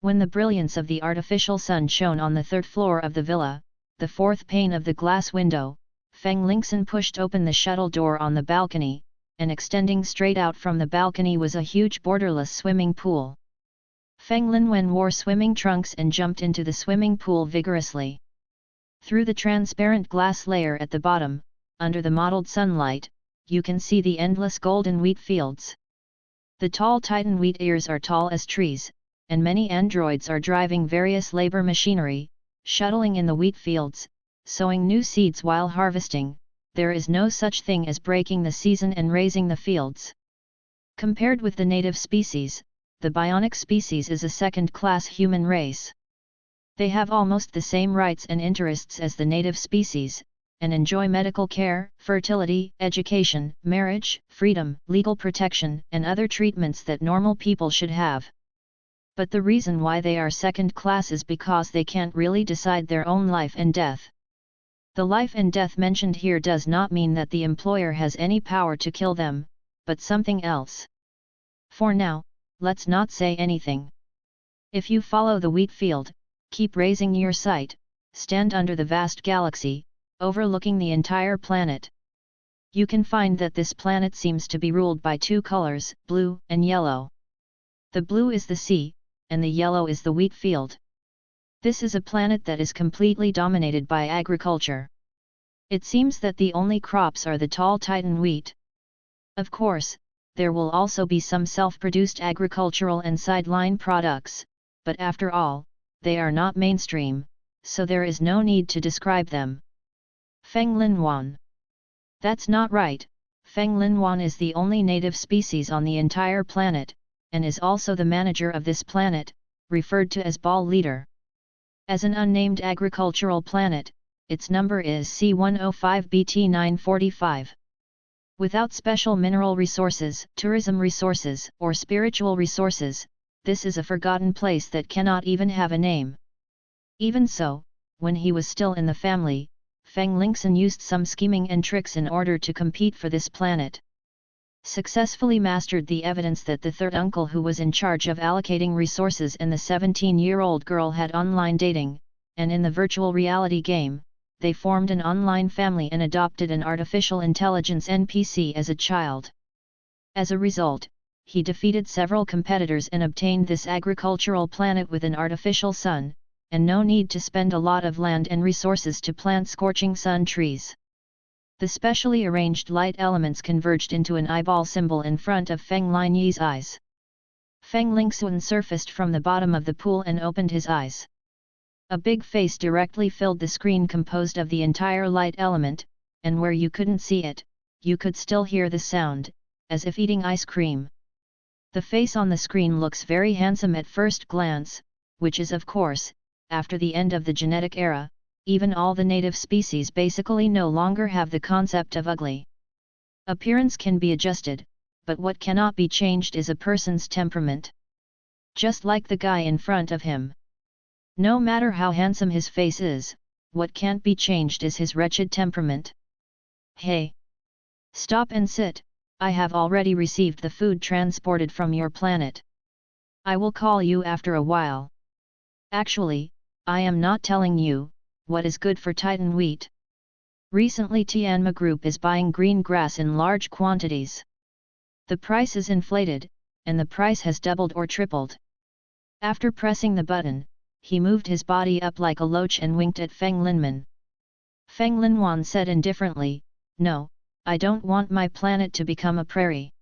When the brilliance of the artificial sun shone on the third floor of the villa, the fourth pane of the glass window, Feng Lingxin pushed open the shuttle door on the balcony, and extending straight out from the balcony was a huge borderless swimming pool. Feng Linwen wore swimming trunks and jumped into the swimming pool vigorously. Through the transparent glass layer at the bottom, under the mottled sunlight, you can see the endless golden wheat fields. The tall Titan wheat ears are tall as trees, and many androids are driving various labor machinery, shuttling in the wheat fields, sowing new seeds while harvesting. There is no such thing as breaking the season and raising the fields. Compared with the native species, the bionic species is a second-class human race. They have almost the same rights and interests as the native species, and enjoy medical care, fertility, education, marriage, freedom, legal protection, and other treatments that normal people should have. But the reason why they are second class is because they can't really decide their own life and death. The life and death mentioned here does not mean that the employer has any power to kill them, but something else. For now, let's not say anything. If you follow the wheat field, keep raising your sight, stand under the vast galaxy, overlooking the entire planet. You can find that this planet seems to be ruled by two colors, blue and yellow. The blue is the sea, and the yellow is the wheat field. This is a planet that is completely dominated by agriculture. It seems that the only crops are the tall Titan wheat. Of course, there will also be some self-produced agricultural and sideline products, but after all, they are not mainstream, so there is no need to describe them. Feng Linwan. That's not right. Feng Linwan is the only native species on the entire planet, and is also the manager of this planet, referred to as Ball Leader. As an unnamed agricultural planet, its number is C105BT945. Without special mineral resources, tourism resources, or spiritual resources, this is a forgotten place that cannot even have a name. Even so, when he was still in the family, Feng Lingxin used some scheming and tricks in order to compete for this planet. Successfully mastered the evidence that the third uncle who was in charge of allocating resources and the 17-year-old girl had online dating, and in the virtual reality game, they formed an online family and adopted an artificial intelligence NPC as a child. As a result, he defeated several competitors and obtained this agricultural planet with an artificial sun, and no need to spend a lot of land and resources to plant scorching sun trees. The specially arranged light elements converged into an eyeball symbol in front of Feng Linyi's eyes. Feng Lingxun surfaced from the bottom of the pool and opened his eyes. A big face directly filled the screen composed of the entire light element, and where you couldn't see it, you could still hear the sound, as if eating ice cream. The face on the screen looks very handsome at first glance, which is of course, after the end of the genetic era, even all the native species basically no longer have the concept of ugly. Appearance can be adjusted, but what cannot be changed is a person's temperament. Just like the guy in front of him. No matter how handsome his face is, what can't be changed is his wretched temperament. Hey! Stop and sit, I have already received the food transported from your planet. I will call you after a while. Actually, I am not telling you what is good for Titan wheat. Recently Tianma Group is buying green grass in large quantities. The price is inflated, and the price has doubled or tripled. After pressing the button, he moved his body up like a loach and winked at Feng Linman. Feng Linwan said indifferently, "No, I don't want my planet to become a prairie.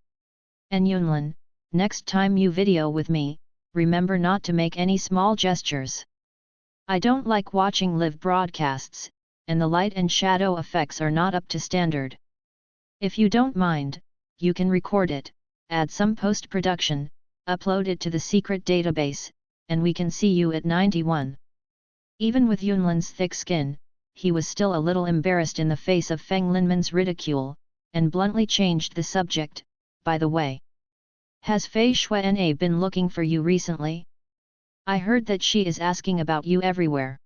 And Yunlin, next time you video with me, remember not to make any small gestures. I don't like watching live broadcasts, and the light and shadow effects are not up to standard. If you don't mind, you can record it, add some post-production, upload it to the secret database, and we can see you at 91. Even with Yunlin's thick skin, he was still a little embarrassed in the face of Feng Linman's ridicule, and bluntly changed the subject. By the way, has Fei Xuan'e been looking for you recently? I heard that she is asking about you everywhere.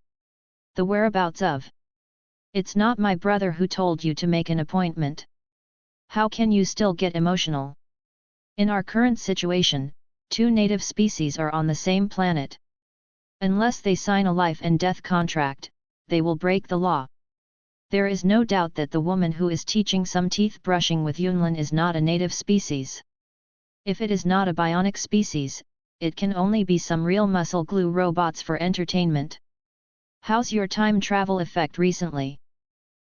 The whereabouts of? It's not my brother who told you to make an appointment. How can you still get emotional? In our current situation, two native species are on the same planet. Unless they sign a life and death contract, they will break the law. There is no doubt that the woman who is teaching some teeth brushing with Yunlin is not a native species. If it is not a bionic species, it can only be some real muscle glue robots for entertainment. How's your time travel effect recently?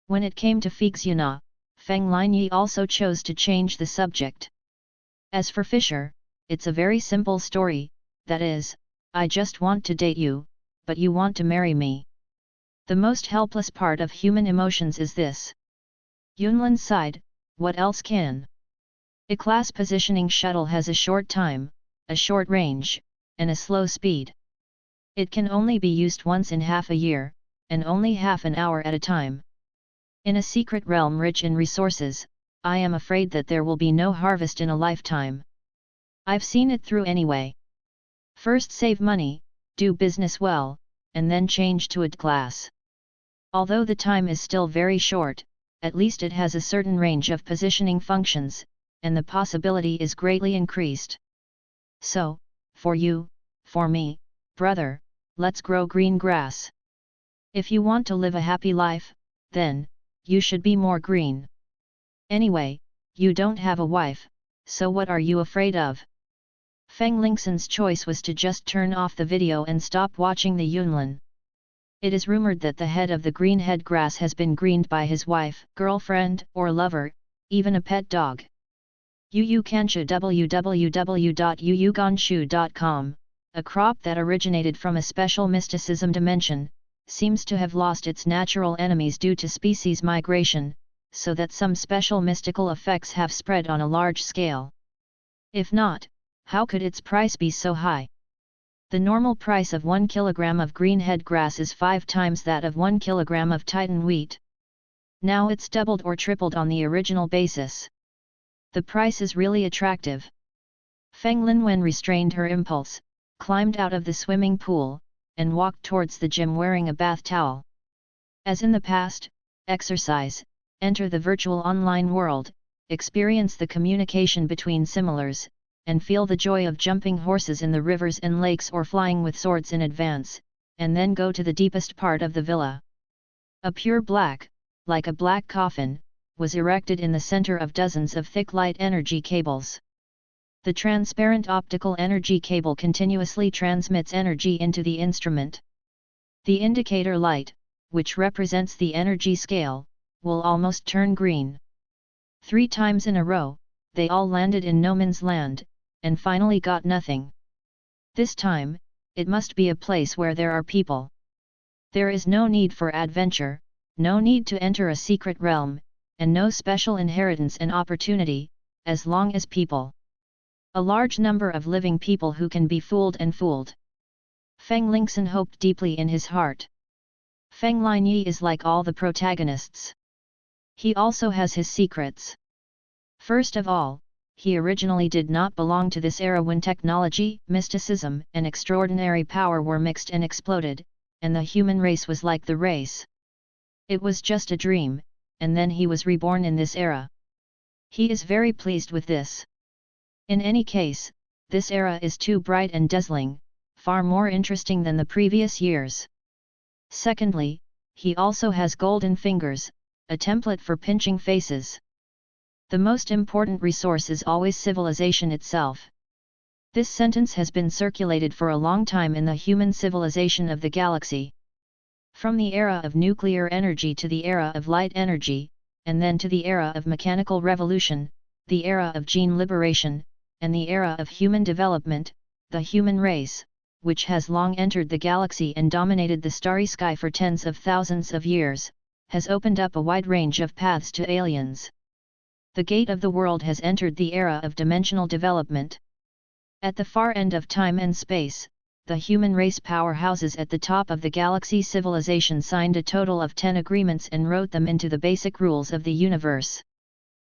When it came to Fixuna, Feng Linyi also chose to change the subject. As for Fisher, it's a very simple story, that is, I just want to date you, but you want to marry me. The most helpless part of human emotions is this. Yunlin sighed, what else can? A class positioning shuttle has a short time, a short range, and a slow speed. It can only be used once in half a year, and only half an hour at a time. In a secret realm rich in resources, I am afraid that there will be no harvest in a lifetime. I've seen it through anyway. First save money, do business well, and then change to a class. Although the time is still very short, at least it has a certain range of positioning functions, and the possibility is greatly increased. So, for you, for me, brother, let's grow green grass. If you want to live a happy life, then, you should be more green. Anyway, you don't have a wife, so what are you afraid of? Feng Lingxin's choice was to just turn off the video and stop watching the Yunlin. It is rumored that the head of the green head grass has been greened by his wife, girlfriend, or lover, even a pet dog. Yuyuganshu www.yuyuganshu.com, a crop that originated from a special mysticism dimension, seems to have lost its natural enemies due to species migration, so that some special mystical effects have spread on a large scale. If not, how could its price be so high? The normal price of 1 kilogram of green head grass is 5 times that of 1 kilogram of Titan wheat. Now it's doubled or tripled on the original basis. The price is really attractive. Feng Linwen restrained her impulse, climbed out of the swimming pool, and walked towards the gym wearing a bath towel. As in the past, exercise, enter the virtual online world, experience the communication between similars, and feel the joy of jumping horses in the rivers and lakes or flying with swords in advance, and then go to the deepest part of the villa. A pure black, like a black coffin, was erected in the center of dozens of thick light energy cables. The transparent optical energy cable continuously transmits energy into the instrument. The indicator light, which represents the energy scale, will almost turn green. 3 times in a row, they all landed in no man's land, and finally got nothing. This time, it must be a place where there are people. There is no need for adventure, no need to enter a secret realm, and no special inheritance and opportunity, as long as people. A large number of living people who can be fooled and fooled. Feng Lingxin hoped deeply in his heart. Feng Linyi is like all the protagonists. He also has his secrets. First of all, he originally did not belong to this era when technology, mysticism, and extraordinary power were mixed and exploded, and the human race was like the race. It was just a dream, and then he was reborn in this era. He is very pleased with this. In any case, this era is too bright and dazzling, far more interesting than the previous years. Secondly, he also has golden fingers, a template for pinching faces. The most important resource is always civilization itself. This sentence has been circulated for a long time in the human civilization of the galaxy. From the era of nuclear energy to the era of light energy, and then to the era of mechanical revolution, the era of gene liberation, and the era of human development, the human race, which has long entered the galaxy and dominated the starry sky for tens of thousands of years, has opened up a wide range of paths to aliens. The gate of the world has entered the era of dimensional development. At the far end of time and space, the human race powerhouses at the top of the galaxy civilization signed a total of 10 agreements and wrote them into the basic rules of the universe.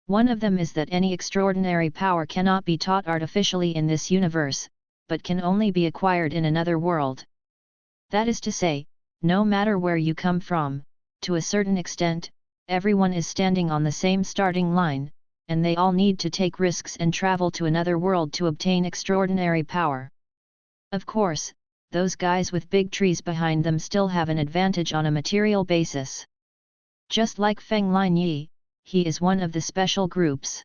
One of them is that any extraordinary power cannot be taught artificially in this universe, but can only be acquired in another world. That is to say, no matter where you come from, to a certain extent, everyone is standing on the same starting line, and they all need to take risks and travel to another world to obtain extraordinary power. Of course, those guys with big trees behind them still have an advantage on a material basis. Just like Feng Lin Yi, he is one of the special groups.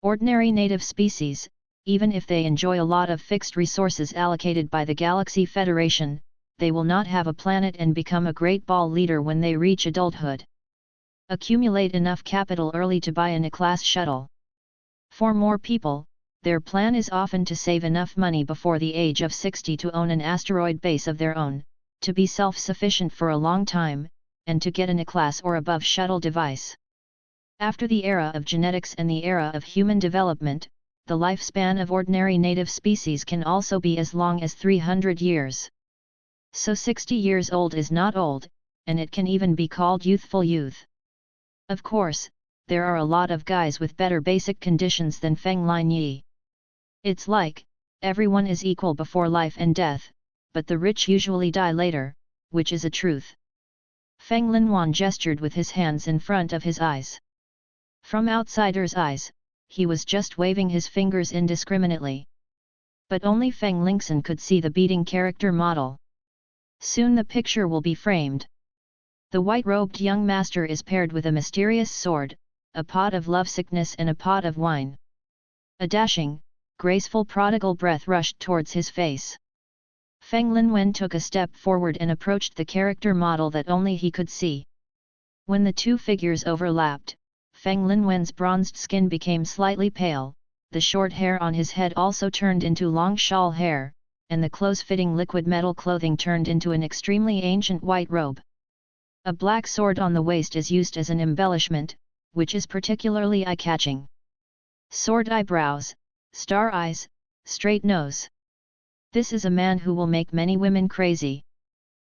Ordinary native species, even if they enjoy a lot of fixed resources allocated by the Galaxy Federation, they will not have a planet and become a great ball leader when they reach adulthood. Accumulate enough capital early to buy an A-class shuttle. For more people, their plan is often to save enough money before the age of 60 to own an asteroid base of their own, to be self-sufficient for a long time, and to get an A-class or above shuttle device. After the era of genetics and the era of human development, the lifespan of ordinary native species can also be as long as 300 years. So 60 years old is not old, and it can even be called youthful youth. Of course, there are a lot of guys with better basic conditions than Feng Lin Yi. It's like, everyone is equal before life and death, but the rich usually die later, which is a truth. Feng Linhuan gestured with his hands in front of his eyes. From outsiders' eyes, he was just waving his fingers indiscriminately. But only Feng Lingxin could see the beating character model. Soon the picture will be framed. The white-robed young master is paired with a mysterious sword, a pot of lovesickness and a pot of wine. A dashing, graceful prodigal breath rushed towards his face. Feng Linwen took a step forward and approached the character model that only he could see. When the two figures overlapped, Feng Linwen's bronzed skin became slightly pale, the short hair on his head also turned into long shawl hair, and the close-fitting liquid metal clothing turned into an extremely ancient white robe. A black sword on the waist is used as an embellishment, which is particularly eye-catching. Sword eyebrows, star eyes, straight nose. This is a man who will make many women crazy.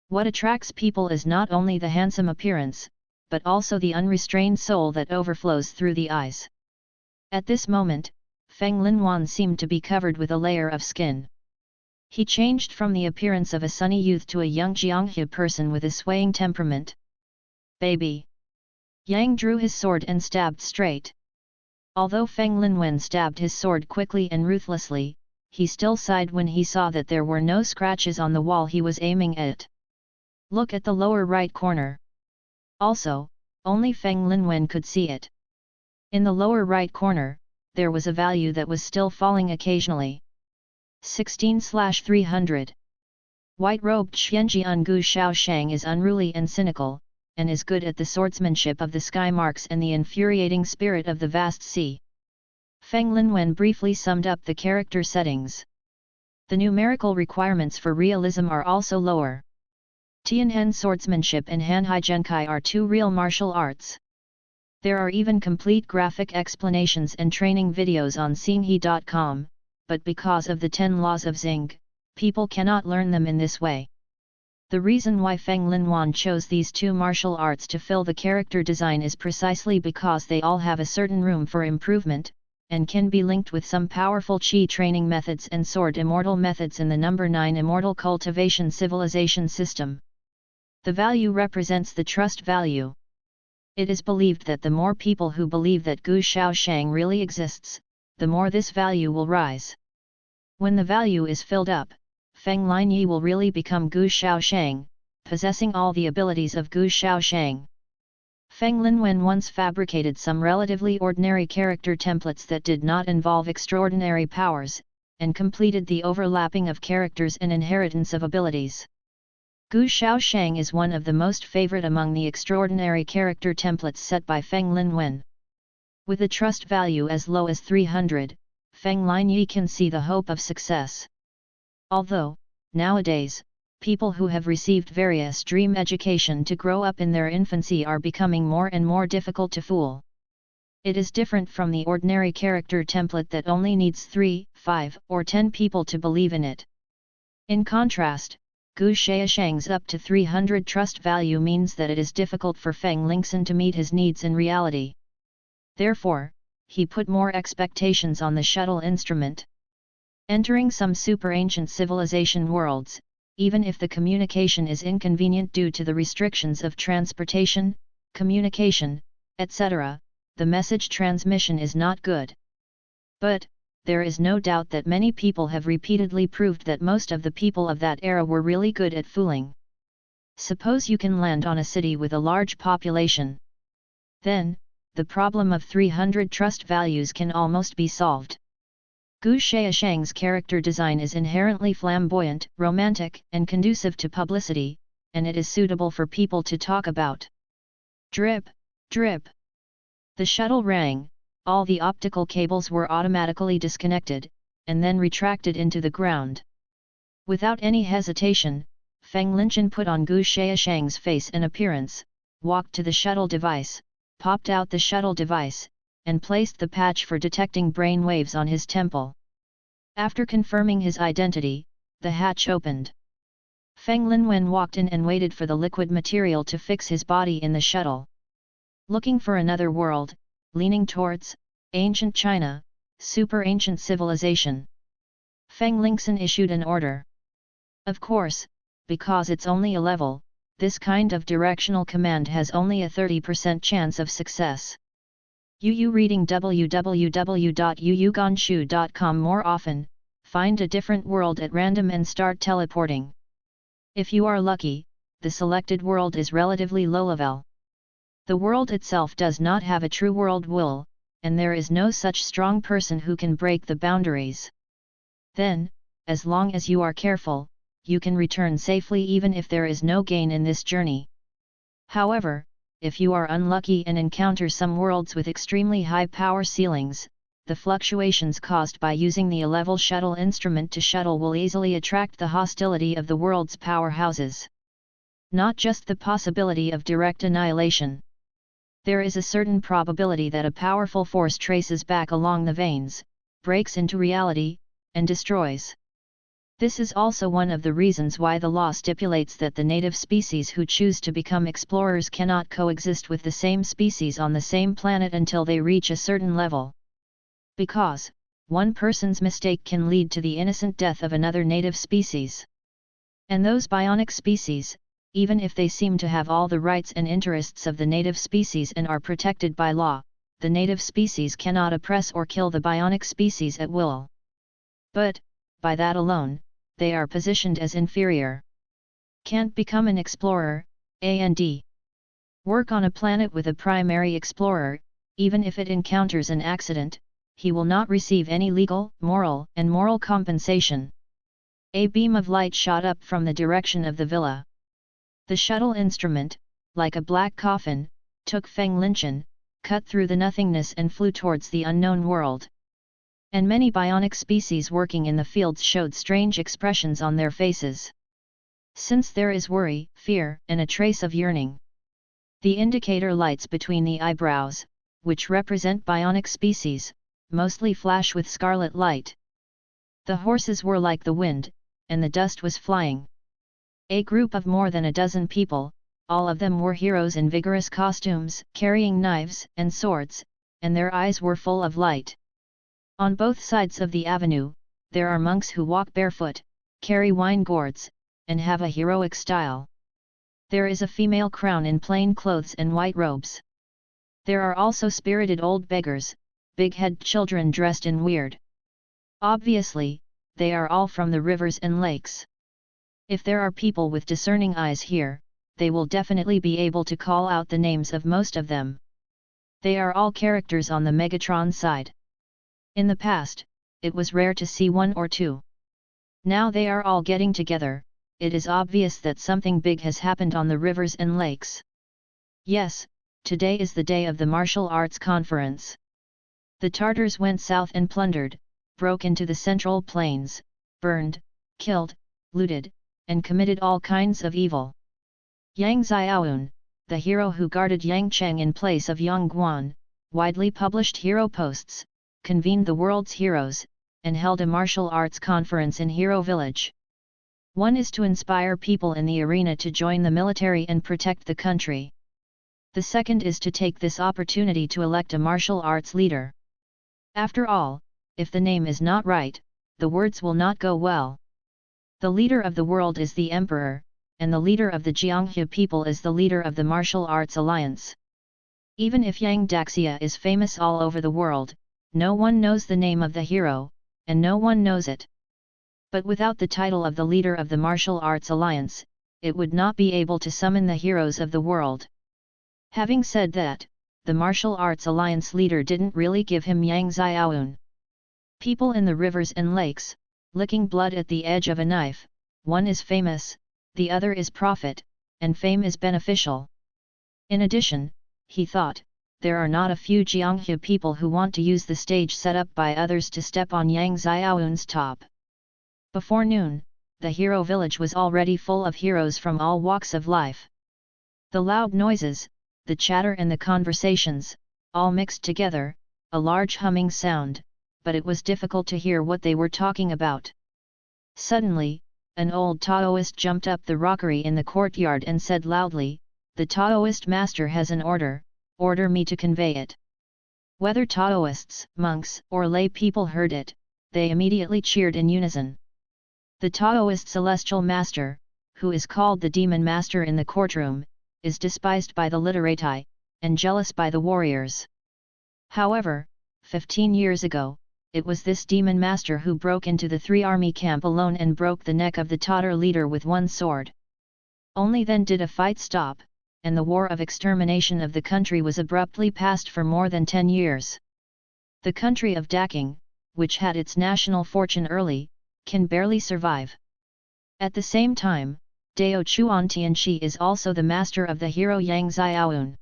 What attracts people is not only the handsome appearance, but also the unrestrained soul that overflows through the eyes. At this moment, Feng Linhuan seemed to be covered with a layer of skin. He changed from the appearance of a sunny youth to a young Jianghe person with a swaying temperament. Baby! Yang drew his sword and stabbed straight. Although Feng Linwen stabbed his sword quickly and ruthlessly, he still sighed when he saw that there were no scratches on the wall he was aiming at. Look at the lower right corner. Also, only Feng Linwen could see it. In the lower right corner, there was a value that was still falling occasionally. 16/300. White-robed Xianjian Gu Shaoshang is unruly and cynical, and is good at the swordsmanship of the sky marks and the infuriating spirit of the vast sea. Feng Linwen briefly summed up the character settings. The numerical requirements for realism are also lower. Tianhen swordsmanship and Hanhai Genkai are two real martial arts. There are even complete graphic explanations and training videos on Xinghe.com, but because of the 10 laws of Xing, people cannot learn them in this way. The reason why Feng Linhuan chose these two martial arts to fill the character design is precisely because they all have a certain room for improvement, and can be linked with some powerful Qi training methods and sword immortal methods in the number 9 immortal cultivation civilization system. The value represents the trust value. It is believed that the more people who believe that Gu Shaoshang really exists, the more this value will rise. When the value is filled up, Feng Lin Yi will really become Gu Shaoshang, possessing all the abilities of Gu Shaoshang. Feng Linwen once fabricated some relatively ordinary character templates that did not involve extraordinary powers, and completed the overlapping of characters and inheritance of abilities. Gu Shaoshang is one of the most favorite among the extraordinary character templates set by Feng Linwen. With a trust value as low as 300, Feng Lin Yi can see the hope of success. Although, nowadays, people who have received various dream education to grow up in their infancy are becoming more and more difficult to fool. It is different from the ordinary character template that only needs 3, 5, or 10 people to believe in it. In contrast, Gu Shaoshang's up to 300 trust value means that it is difficult for Feng Lingxin to meet his needs in reality. Therefore, he put more expectations on the shuttle instrument. Entering some super-ancient civilization worlds, even if the communication is inconvenient due to the restrictions of transportation, communication, etc., the message transmission is not good. But, there is no doubt that many people have repeatedly proved that most of the people of that era were really good at fooling. Suppose you can land on a city with a large population. Then, the problem of 300 trust values can almost be solved. Gu Shaoshang's character design is inherently flamboyant, romantic, and conducive to publicity, and it is suitable for people to talk about. Drip, drip. The shuttle rang, all the optical cables were automatically disconnected, and then retracted into the ground. Without any hesitation, Feng Linchen put on Gu Shaoshang's face and appearance, walked to the shuttle device, popped out the shuttle device, and placed the patch for detecting brain waves on his temple. After confirming his identity, the hatch opened. Feng Linwen walked in and waited for the liquid material to fix his body in the shuttle. Looking for another world, leaning towards ancient China, super ancient civilization. Feng Lingxin issued an order. Of course, because it's only a level, this kind of directional command has only a 30% chance of success. Yu reading www.yuyuganshu.com more often, find a different world at random and start teleporting. If you are lucky, the selected world is relatively low level. The world itself does not have a true world will, and there is no such strong person who can break the boundaries. Then, as long as you are careful, you can return safely even if there is no gain in this journey. However, if you are unlucky and encounter some worlds with extremely high power ceilings, the fluctuations caused by using the A-level shuttle instrument to shuttle will easily attract the hostility of the world's powerhouses. Not just the possibility of direct annihilation. There is a certain probability that a powerful force traces back along the veins, breaks into reality, and destroys. This is also one of the reasons why the law stipulates that the native species who choose to become explorers cannot coexist with the same species on the same planet until they reach a certain level. Because, one person's mistake can lead to the innocent death of another native species. And those bionic species, even if they seem to have all the rights and interests of the native species and are protected by law, the native species cannot oppress or kill the bionic species at will. But, by that alone, they are positioned as inferior. Can't become an explorer, and work on a planet with a primary explorer, even if it encounters an accident, he will not receive any legal, moral compensation. A beam of light shot up from the direction of the villa. The shuttle instrument, like a black coffin, took Feng Linchen, cut through the nothingness and flew towards the unknown world. And many bionic species working in the fields showed strange expressions on their faces. Since there is worry, fear, and a trace of yearning. The indicator lights between the eyebrows, which represent bionic species, mostly flash with scarlet light. The horses were like the wind, and the dust was flying. A group of more than a dozen people, all of them were heroes in vigorous costumes, carrying knives and swords, and their eyes were full of light. On both sides of the avenue, there are monks who walk barefoot, carry wine gourds, and have a heroic style. There is a female crown in plain clothes and white robes. There are also spirited old beggars, big-headed children dressed in weird. Obviously, they are all from the rivers and lakes. If there are people with discerning eyes here, they will definitely be able to call out the names of most of them. They are all characters on the Megatron side. In the past, it was rare to see one or two. Now they are all getting together. It is obvious that something big has happened on the rivers and lakes. Yes, today is the day of the martial arts conference. The Tartars went south and plundered, broke into the central plains, burned, killed, looted, and committed all kinds of evil. Yang Xiaoyun, the hero who guarded Yang Cheng in place of Yang Guan, widely published hero posts, convened the world's heroes, and held a martial arts conference in Hero Village. One is to inspire people in the arena to join the military and protect the country. The second is to take this opportunity to elect a martial arts leader. After all, if the name is not right, the words will not go well. The leader of the world is the emperor, and the leader of the Jianghe people is the leader of the martial arts alliance. Even if Yang Daxia is famous all over the world, no one knows the name of the hero, and no one knows it. But without the title of the leader of the Martial Arts Alliance, it would not be able to summon the heroes of the world. Having said that, the Martial Arts Alliance leader didn't really give him Yang Xiaoyun. People in the rivers and lakes, licking blood at the edge of a knife, one is famous, the other is profit, and fame is beneficial. In addition, he thought, there are not a few Jianghu people who want to use the stage set up by others to step on Yang Xiaoyun's top. Before noon, the hero village was already full of heroes from all walks of life. The loud noises, the chatter and the conversations, all mixed together, a large humming sound, but it was difficult to hear what they were talking about. Suddenly, an old Taoist jumped up the rockery in the courtyard and said loudly, "The Taoist master has an order, order me to convey it." Whether Taoists, monks, or lay people heard it, they immediately cheered in unison. The Taoist celestial master, who is called the demon master in the courtroom, is despised by the literati, and jealous by the warriors. However, 15 years ago, it was this demon master who broke into the three-army camp alone and broke the neck of the Tatar leader with one sword. Only then did a fight stop, and the war of extermination of the country was abruptly passed for more than 10 years. The country of Daking, which had its national fortune early, can barely survive. At the same time, Dao Chuan Tianchi is also the master of the hero Yang Xiaoyun.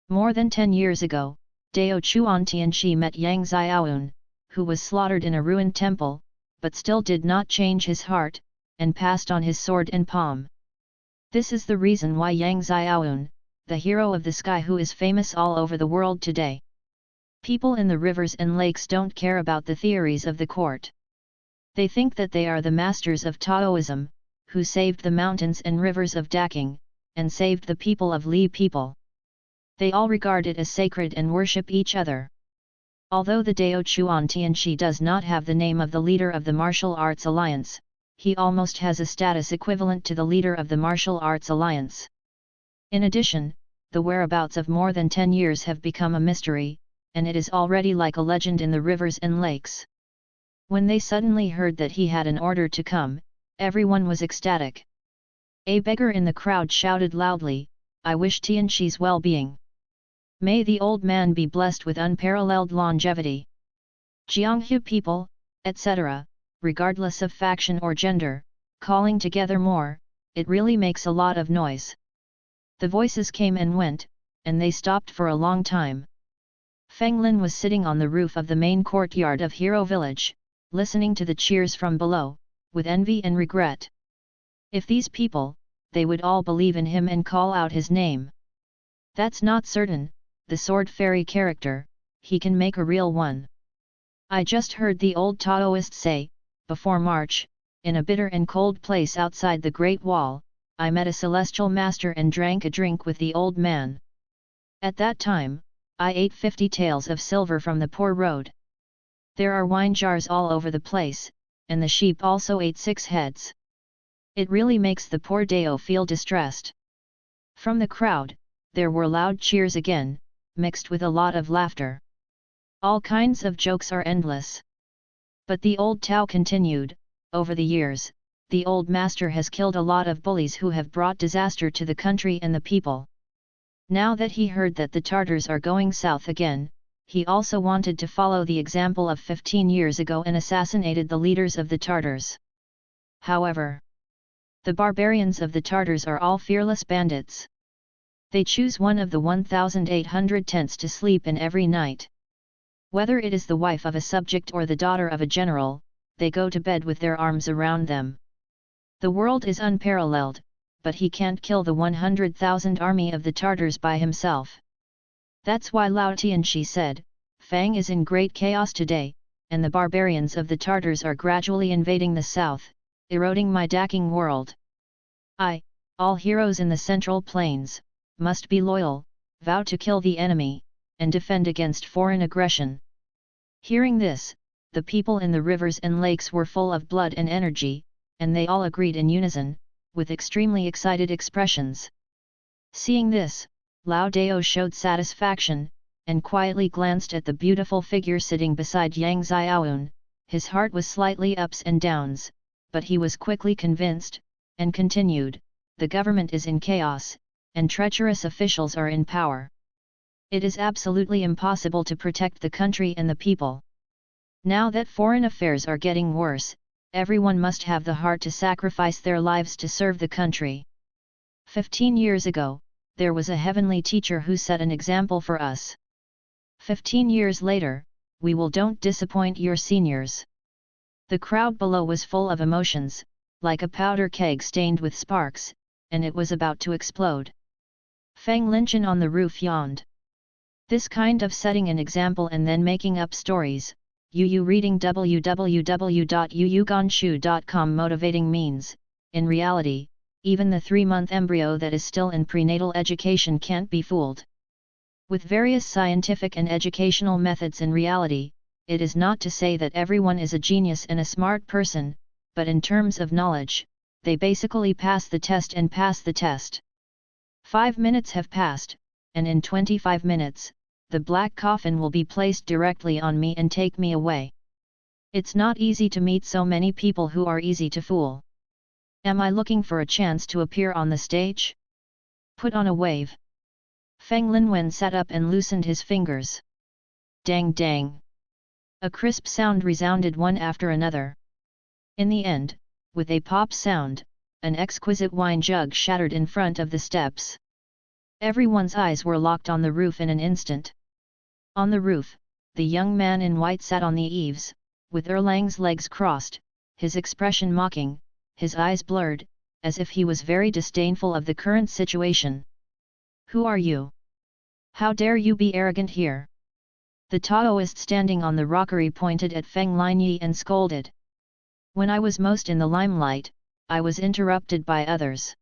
More than 10 years ago, Dao Chuan Tianchi met Yang Xiaoyun, who was slaughtered in a ruined temple, but still did not change his heart, and passed on his sword and palm. This is the reason why Yang Xiaoyun, the hero of the sky who is famous all over the world today. People in the rivers and lakes don't care about the theories of the court. They think that they are the masters of Taoism, who saved the mountains and rivers of Daking, and saved the people of Li people. They all regard it as sacred and worship each other. Although the Dao Chuan Tianchi does not have the name of the leader of the Martial Arts Alliance, he almost has a status equivalent to the leader of the Martial Arts Alliance. In addition, the whereabouts of more than 10 years have become a mystery, and it is already like a legend in the rivers and lakes. When they suddenly heard that he had an order to come, everyone was ecstatic. A beggar in the crowd shouted loudly, "I wish Tianchi's well-being. May the old man be blessed with unparalleled longevity." Jianghu people, etc., regardless of faction or gender, calling together more, it really makes a lot of noise. The voices came and went, and they stopped for a long time. Feng Lin was sitting on the roof of the main courtyard of Hero Village, listening to the cheers from below, with envy and regret. If these people, they would all believe in him and call out his name. That's not certain, the sword fairy character, he can make a real one. I just heard the old Taoist say, before March, in a bitter and cold place outside the Great Wall, I met a celestial master and drank a drink with the old man. At that time, I ate 50 taels of silver from the poor road. There are wine jars all over the place, and the sheep also ate 6 heads. It really makes the poor Dao feel distressed. From the crowd, there were loud cheers again, mixed with a lot of laughter. All kinds of jokes are endless. But the old Tao continued, over the years, the old master has killed a lot of bullies who have brought disaster to the country and the people. Now that he heard that the Tartars are going south again, he also wanted to follow the example of 15 years ago and assassinated the leaders of the Tartars. However, the barbarians of the Tartars are all fearless bandits. They choose one of the 1,800 tents to sleep in every night. Whether it is the wife of a subject or the daughter of a general, they go to bed with their arms around them. The world is unparalleled, but he can't kill the 100,000 army of the Tartars by himself. That's why Lao Tianchi said, Fang is in great chaos today, and the barbarians of the Tartars are gradually invading the south, eroding my Daking world. All heroes in the Central Plains, must be loyal, vow to kill the enemy, and defend against foreign aggression. Hearing this, the people in the rivers and lakes were full of blood and energy, and they all agreed in unison, with extremely excited expressions. Seeing this, Lao Dao showed satisfaction, and quietly glanced at the beautiful figure sitting beside Yang Xiaoyun, his heart was slightly ups and downs, but he was quickly convinced, and continued, the government is in chaos, and treacherous officials are in power. It is absolutely impossible to protect the country and the people. Now that foreign affairs are getting worse, everyone must have the heart to sacrifice their lives to serve the country. 15 years ago, there was a heavenly teacher who set an example for us. 15 years later, we will don't disappoint your seniors. The crowd below was full of emotions, like a powder keg stained with sparks, and it was about to explode. Feng Linchen on the roof yawned. This kind of setting an example and then making up stories, reading www.yuyuganshu.com motivating means, in reality, even the 3-month embryo that is still in prenatal education can't be fooled. With various scientific and educational methods in reality, it is not to say that everyone is a genius and a smart person, but in terms of knowledge, they basically pass the test and pass the test. 5 minutes have passed, and in 25 minutes, the black coffin will be placed directly on me and take me away. It's not easy to meet so many people who are easy to fool. Am I looking for a chance to appear on the stage? Put on a wave. Feng Linwen sat up and loosened his fingers. Dang dang! A crisp sound resounded one after another. In the end, with a pop sound, an exquisite wine jug shattered in front of the steps. Everyone's eyes were locked on the roof in an instant. On the roof, the young man in white sat on the eaves, with Erlang's legs crossed, his expression mocking, his eyes blurred, as if he was very disdainful of the current situation. Who are you? How dare you be arrogant here? The Taoist standing on the rockery pointed at Feng Linyi and scolded. When I was most in the limelight, I was interrupted by others.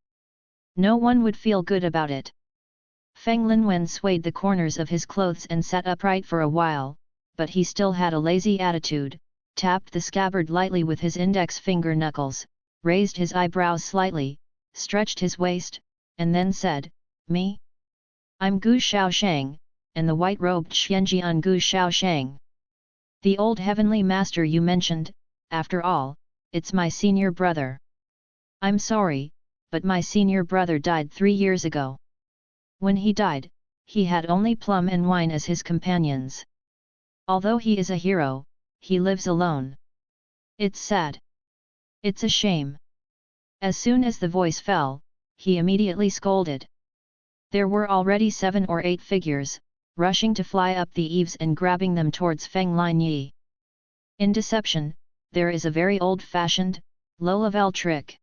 No one would feel good about it. Feng Linwen swayed the corners of his clothes and sat upright for a while, but he still had a lazy attitude, tapped the scabbard lightly with his index finger knuckles, raised his eyebrows slightly, stretched his waist, and then said, Me? I'm Gu Shaoshang, and the white-robed Xianjian Gu Shaoshang. The old heavenly master you mentioned, after all, it's my senior brother. I'm sorry, but my senior brother died 3 years ago. When he died, he had only plum and wine as his companions. Although he is a hero, he lives alone. It's sad. It's a shame. As soon as the voice fell, he immediately scolded. There were already 7 or 8 figures, rushing to fly up the eaves and grabbing them towards Feng Linyi. In deception, there is a very old-fashioned, low-level trick.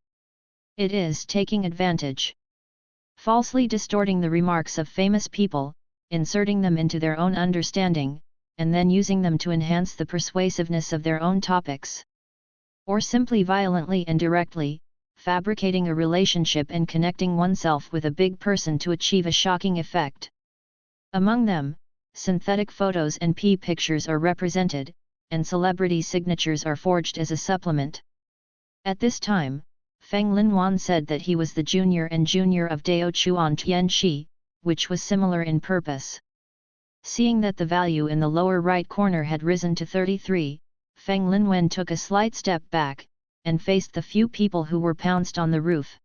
It is taking advantage. Falsely distorting the remarks of famous people, inserting them into their own understanding, and then using them to enhance the persuasiveness of their own topics. Or simply violently and directly, fabricating a relationship and connecting oneself with a big person to achieve a shocking effect. Among them, synthetic photos and pictures are represented, and celebrity signatures are forged as a supplement. At this time, Feng Linwan said that he was the junior of Dao Chuan Tianxi, which was similar in purpose. Seeing that the value in the lower right corner had risen to 33, Feng Linwen took a slight step back, and faced the few people who were pounced on the roof.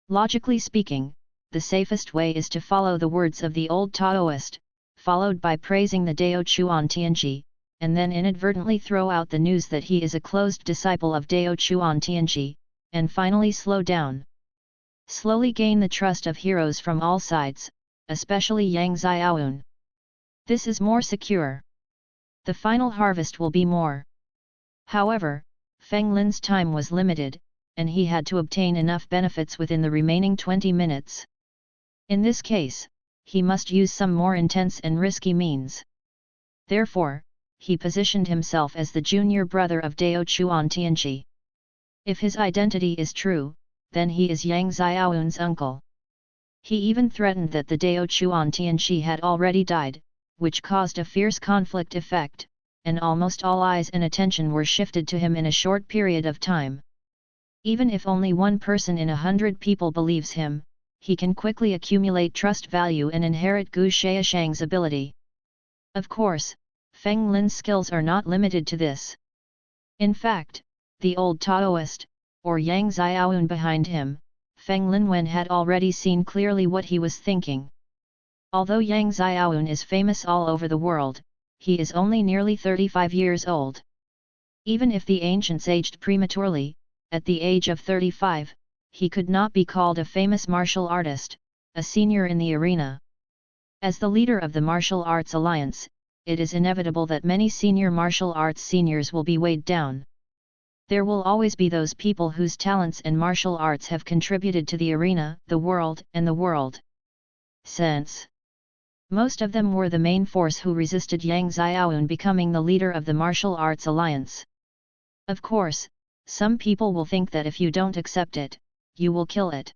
Logically speaking, the safest way is to follow the words of the old Taoist, followed by praising the Dao Chuan Tianxi, and then inadvertently throw out the news that he is a closed disciple of Dao Chuan Tianxi, and finally slow down. Slowly gain the trust of heroes from all sides, especially Yang Xiaoun. This is more secure. The final harvest will be more. However, Feng Lin's time was limited, and he had to obtain enough benefits within the remaining 20 minutes. In this case, he must use some more intense and risky means. Therefore, he positioned himself as the junior brother of Dao Chuan Tianxi. If his identity is true, then he is Yang Xiaoun's uncle. He even threatened that the Dao Chuan Tianxi had already died, which caused a fierce conflict effect, and almost all eyes and attention were shifted to him in a short period of time. Even if only one person in 100 people believes him, he can quickly accumulate trust value and inherit Gu Shaoshang's ability. Of course, Feng Lin's skills are not limited to this. In fact, the old Taoist, or Yang Xiaoyun behind him, Feng Linwen had already seen clearly what he was thinking. Although Yang Xiaoyun is famous all over the world, he is only nearly 35 years old. Even if the ancients aged prematurely, at the age of 35, he could not be called a famous martial artist, a senior in the arena. As the leader of the Martial Arts Alliance, it is inevitable that many senior martial arts seniors will be weighed down. There will always be those people whose talents and martial arts have contributed to the arena, the world, and the world. Since most of them were the main force who resisted Yang Xiaoyun becoming the leader of the Martial Arts Alliance. Of course, some people will think that if you don't accept it, you will kill it.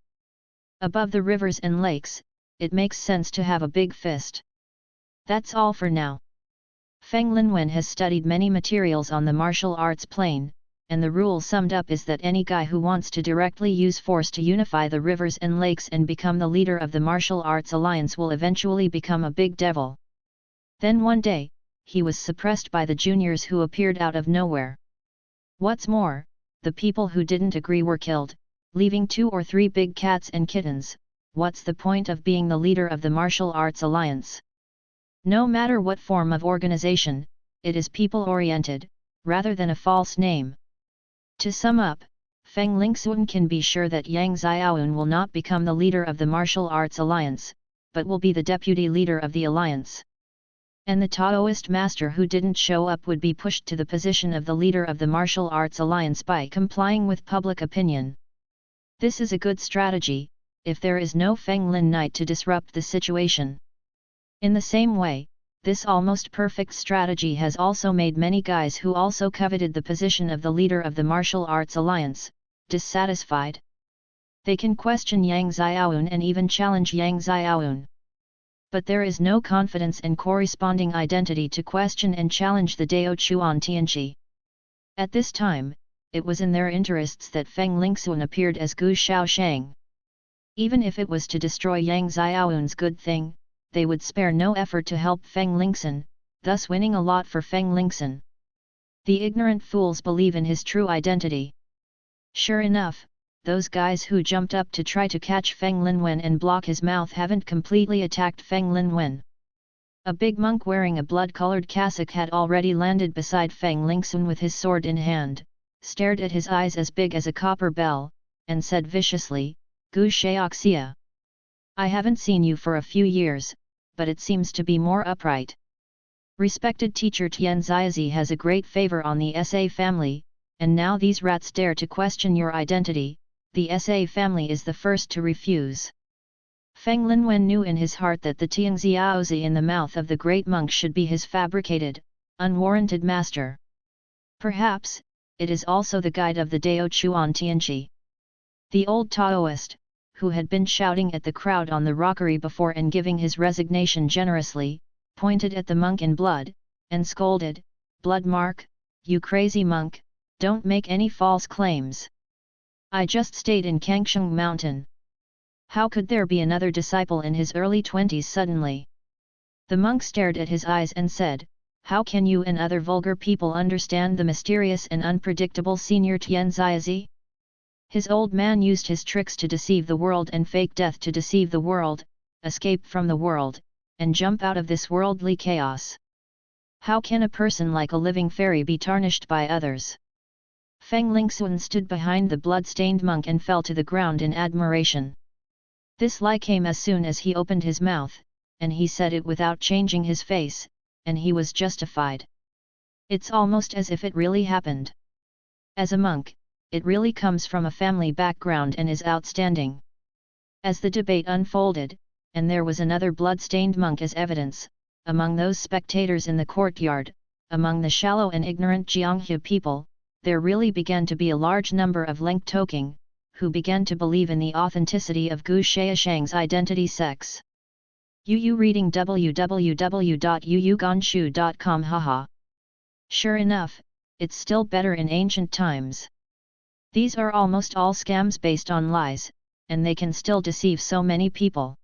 Above the rivers and lakes, it makes sense to have a big fist. That's all for now. Feng Linwen has studied many materials on the martial arts plane, and the rule summed up is that any guy who wants to directly use force to unify the rivers and lakes and become the leader of the Martial Arts Alliance will eventually become a big devil. Then one day, he was suppressed by the juniors who appeared out of nowhere. What's more, the people who didn't agree were killed, leaving 2 or 3 big cats and kittens. What's the point of being the leader of the Martial Arts Alliance? No matter what form of organization, it is people-oriented, rather than a false name. To sum up, Feng Lingxun can be sure that Yang Xiaoyun will not become the leader of the Martial Arts Alliance, but will be the deputy leader of the alliance. And the Taoist master who didn't show up would be pushed to the position of the leader of the Martial Arts Alliance by complying with public opinion. This is a good strategy, if there is no Feng Lin Knight to disrupt the situation. In the same way, this almost perfect strategy has also made many guys who also coveted the position of the leader of the Martial Arts Alliance, dissatisfied. They can question Yang Xiaoyun and even challenge Yang Xiaoyun. But there is no confidence and corresponding identity to question and challenge the Dao Chuan Tianqi. At this time, it was in their interests that Feng Lingxun appeared as Gu Shaoshang. Even if it was to destroy Yang Xiaoyun's good thing, they would spare no effort to help Feng Lingxun, thus winning a lot for Feng Lingxun. The ignorant fools believe in his true identity. Sure enough, those guys who jumped up to try to catch Feng Linwen and block his mouth haven't completely attacked Feng Linwen. A big monk wearing a blood-colored cassock had already landed beside Feng Lingxun with his sword in hand, stared at his eyes as big as a copper bell, and said viciously, "Gu Shaoxia. I haven't seen you for a few years, but it seems to be more upright. Respected teacher Tian Ziazi has a great favor on the SA family, and now these rats dare to question your identity. The SA family is the first to refuse." Feng Linwen knew in his heart that the Tianxiaozi in the mouth of the great monk should be his fabricated, unwarranted master. Perhaps, it is also the guide of the Dao Chuan Tianqi. The old Taoist, who had been shouting at the crowd on the rockery before and giving his resignation generously, pointed at the monk in blood, and scolded, "Blood mark, you crazy monk, don't make any false claims. I just stayed in Kangsheng Mountain. How could there be another disciple in his early 20s suddenly?" The monk stared at his eyes and said, "How can you and other vulgar people understand the mysterious and unpredictable Senior Tian Ziazi? His old man used his tricks to deceive the world and fake death to deceive the world, escape from the world, and jump out of this worldly chaos. How can a person like a living fairy be tarnished by others?" Feng Lingxun stood behind the blood-stained monk and fell to the ground in admiration. This lie came as soon as he opened his mouth, and he said it without changing his face, and he was justified. It's almost as if it really happened. As a monk, it really comes from a family background and is outstanding. As the debate unfolded, and there was another blood-stained monk as evidence, among those spectators in the courtyard, among the shallow and ignorant Jianghe people, there really began to be a large number of Lengtoking, who began to believe in the authenticity of Gu Shaoshang's identity sex. Yu reading www.yuyugonshu.com. Haha. Sure enough, it's still better in ancient times. These are almost all scams based on lies, and they can still deceive so many people.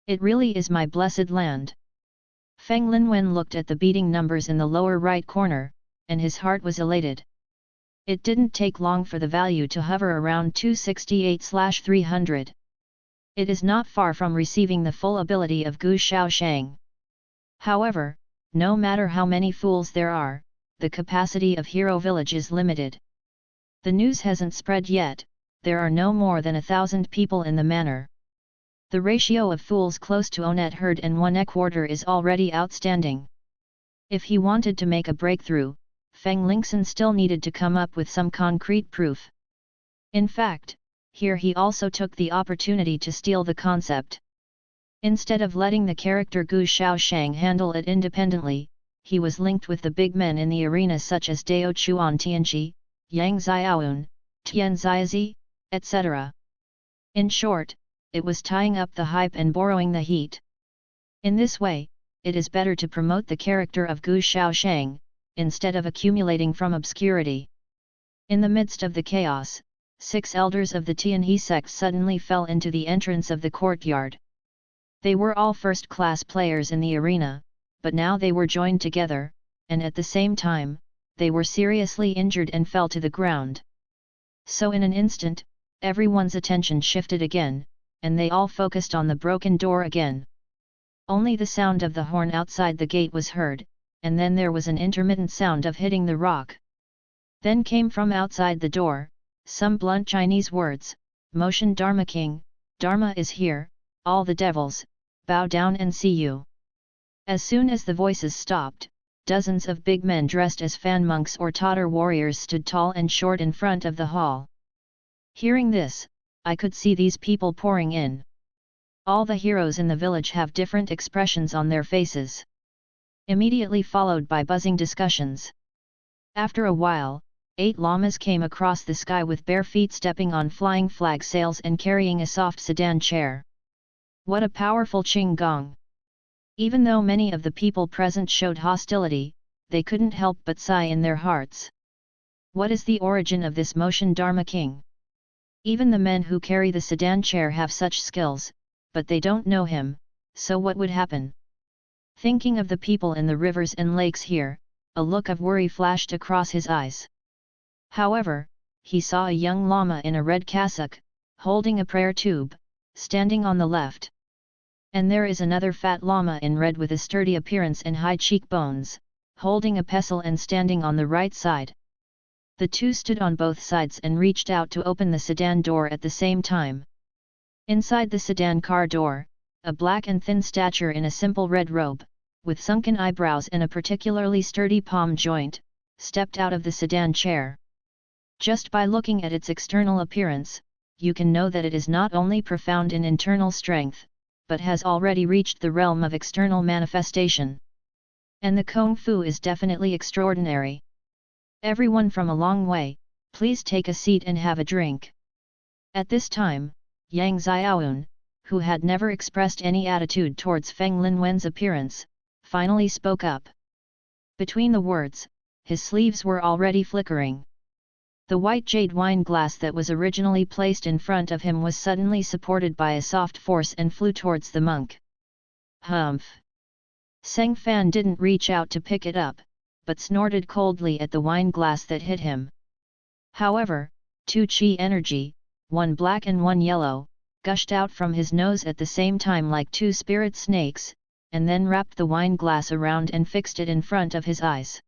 It really is my blessed land. Feng Linwen looked at the beating numbers in the lower right corner, and his heart was elated. It didn't take long for the value to hover around 268/300. It is not far from receiving the full ability of Gu Shao Shang. However, no matter how many fools there are, the capacity of Hero Village is limited. The news hasn't spread yet, there are no more than 1,000 people in the manor. The ratio of fools close to Onet herd and 1/4 is already outstanding. If he wanted to make a breakthrough, Feng Lingxin still needed to come up with some concrete proof. In fact, here he also took the opportunity to steal the concept. Instead of letting the character Gu Shao Shang handle it independently, he was linked with the big men in the arena such as Dao Chuan Tianqi, Yang Xiaoun, Tian Xiazi, etc. In short, it was tying up the hype and borrowing the heat. In this way, it is better to promote the character of Gu Shao Shang, instead of accumulating from obscurity. In the midst of the chaos, 6 elders of the Tianhe sect suddenly fell into the entrance of the courtyard. They were all first-class players in the arena, but now they were joined together, and at the same time, they were seriously injured and fell to the ground. So in an instant, everyone's attention shifted again, and they all focused on the broken door again. Only the sound of the horn outside the gate was heard, and then there was an intermittent sound of hitting the rock. Then came from outside the door, some blunt Chinese words, "Motion Dharma King, Dharma is here, all the devils, bow down and see you." As soon as the voices stopped, dozens of big men dressed as fan monks or Tatar warriors stood tall and short in front of the hall. Hearing this, I could see these people pouring in. All the heroes in the village have different expressions on their faces. Immediately followed by buzzing discussions. After a while, 8 llamas came across the sky with bare feet stepping on flying flag sails and carrying a soft sedan chair. What a powerful Qing Gong! Even though many of the people present showed hostility, they couldn't help but sigh in their hearts. What is the origin of this Motion Dharma King? Even the men who carry the sedan chair have such skills, but they don't know him, so what would happen? Thinking of the people in the rivers and lakes here, a look of worry flashed across his eyes. However, he saw a young lama in a red cassock, holding a prayer tube, standing on the left. And there is another fat lama in red with a sturdy appearance and high cheekbones, holding a pestle and standing on the right side. The two stood on both sides and reached out to open the sedan door at the same time. Inside the sedan car door, a black and thin stature in a simple red robe, with sunken eyebrows and a particularly sturdy palm joint, stepped out of the sedan chair. Just by looking at its external appearance, you can know that it is not only profound in internal strength, but has already reached the realm of external manifestation. And the Kung Fu is definitely extraordinary. Everyone from a long way, please take a seat and have a drink. At this time, Yang Xiaoun, who had never expressed any attitude towards Feng Linwen's appearance, finally spoke up. Between the words, his sleeves were already flickering. The white jade wine glass that was originally placed in front of him was suddenly supported by a soft force and flew towards the monk. Humph! Seng Fan didn't reach out to pick it up, but snorted coldly at the wine glass that hit him. However, 2 chi energy, one black and one yellow, gushed out from his nose at the same time like 2 spirit snakes, and then wrapped the wine glass around and fixed it in front of his eyes.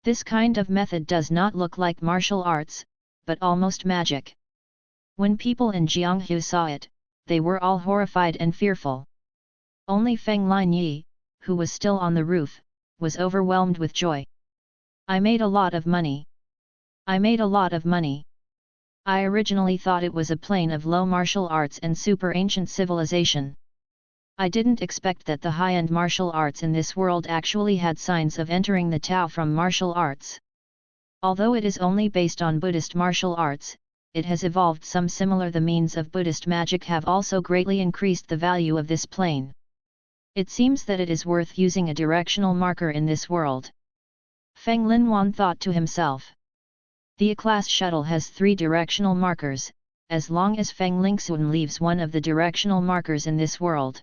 This kind of method does not look like martial arts, but almost magic. When people in Jianghu saw it, they were all horrified and fearful. Only Feng Linyi, who was still on the roof, was overwhelmed with joy. I made a lot of money. I made a lot of money. I originally thought it was a plane of low martial arts and super ancient civilization. I didn't expect that the high-end martial arts in this world actually had signs of entering the Tao from martial arts. Although it is only based on Buddhist martial arts, it has evolved some similar. The means of Buddhist magic have also greatly increased the value of this plane. It seems that it is worth using a directional marker in this world. Feng Linwan thought to himself. The A-class shuttle has 3 directional markers, as long as Feng Lingxun leaves one of the directional markers in this world.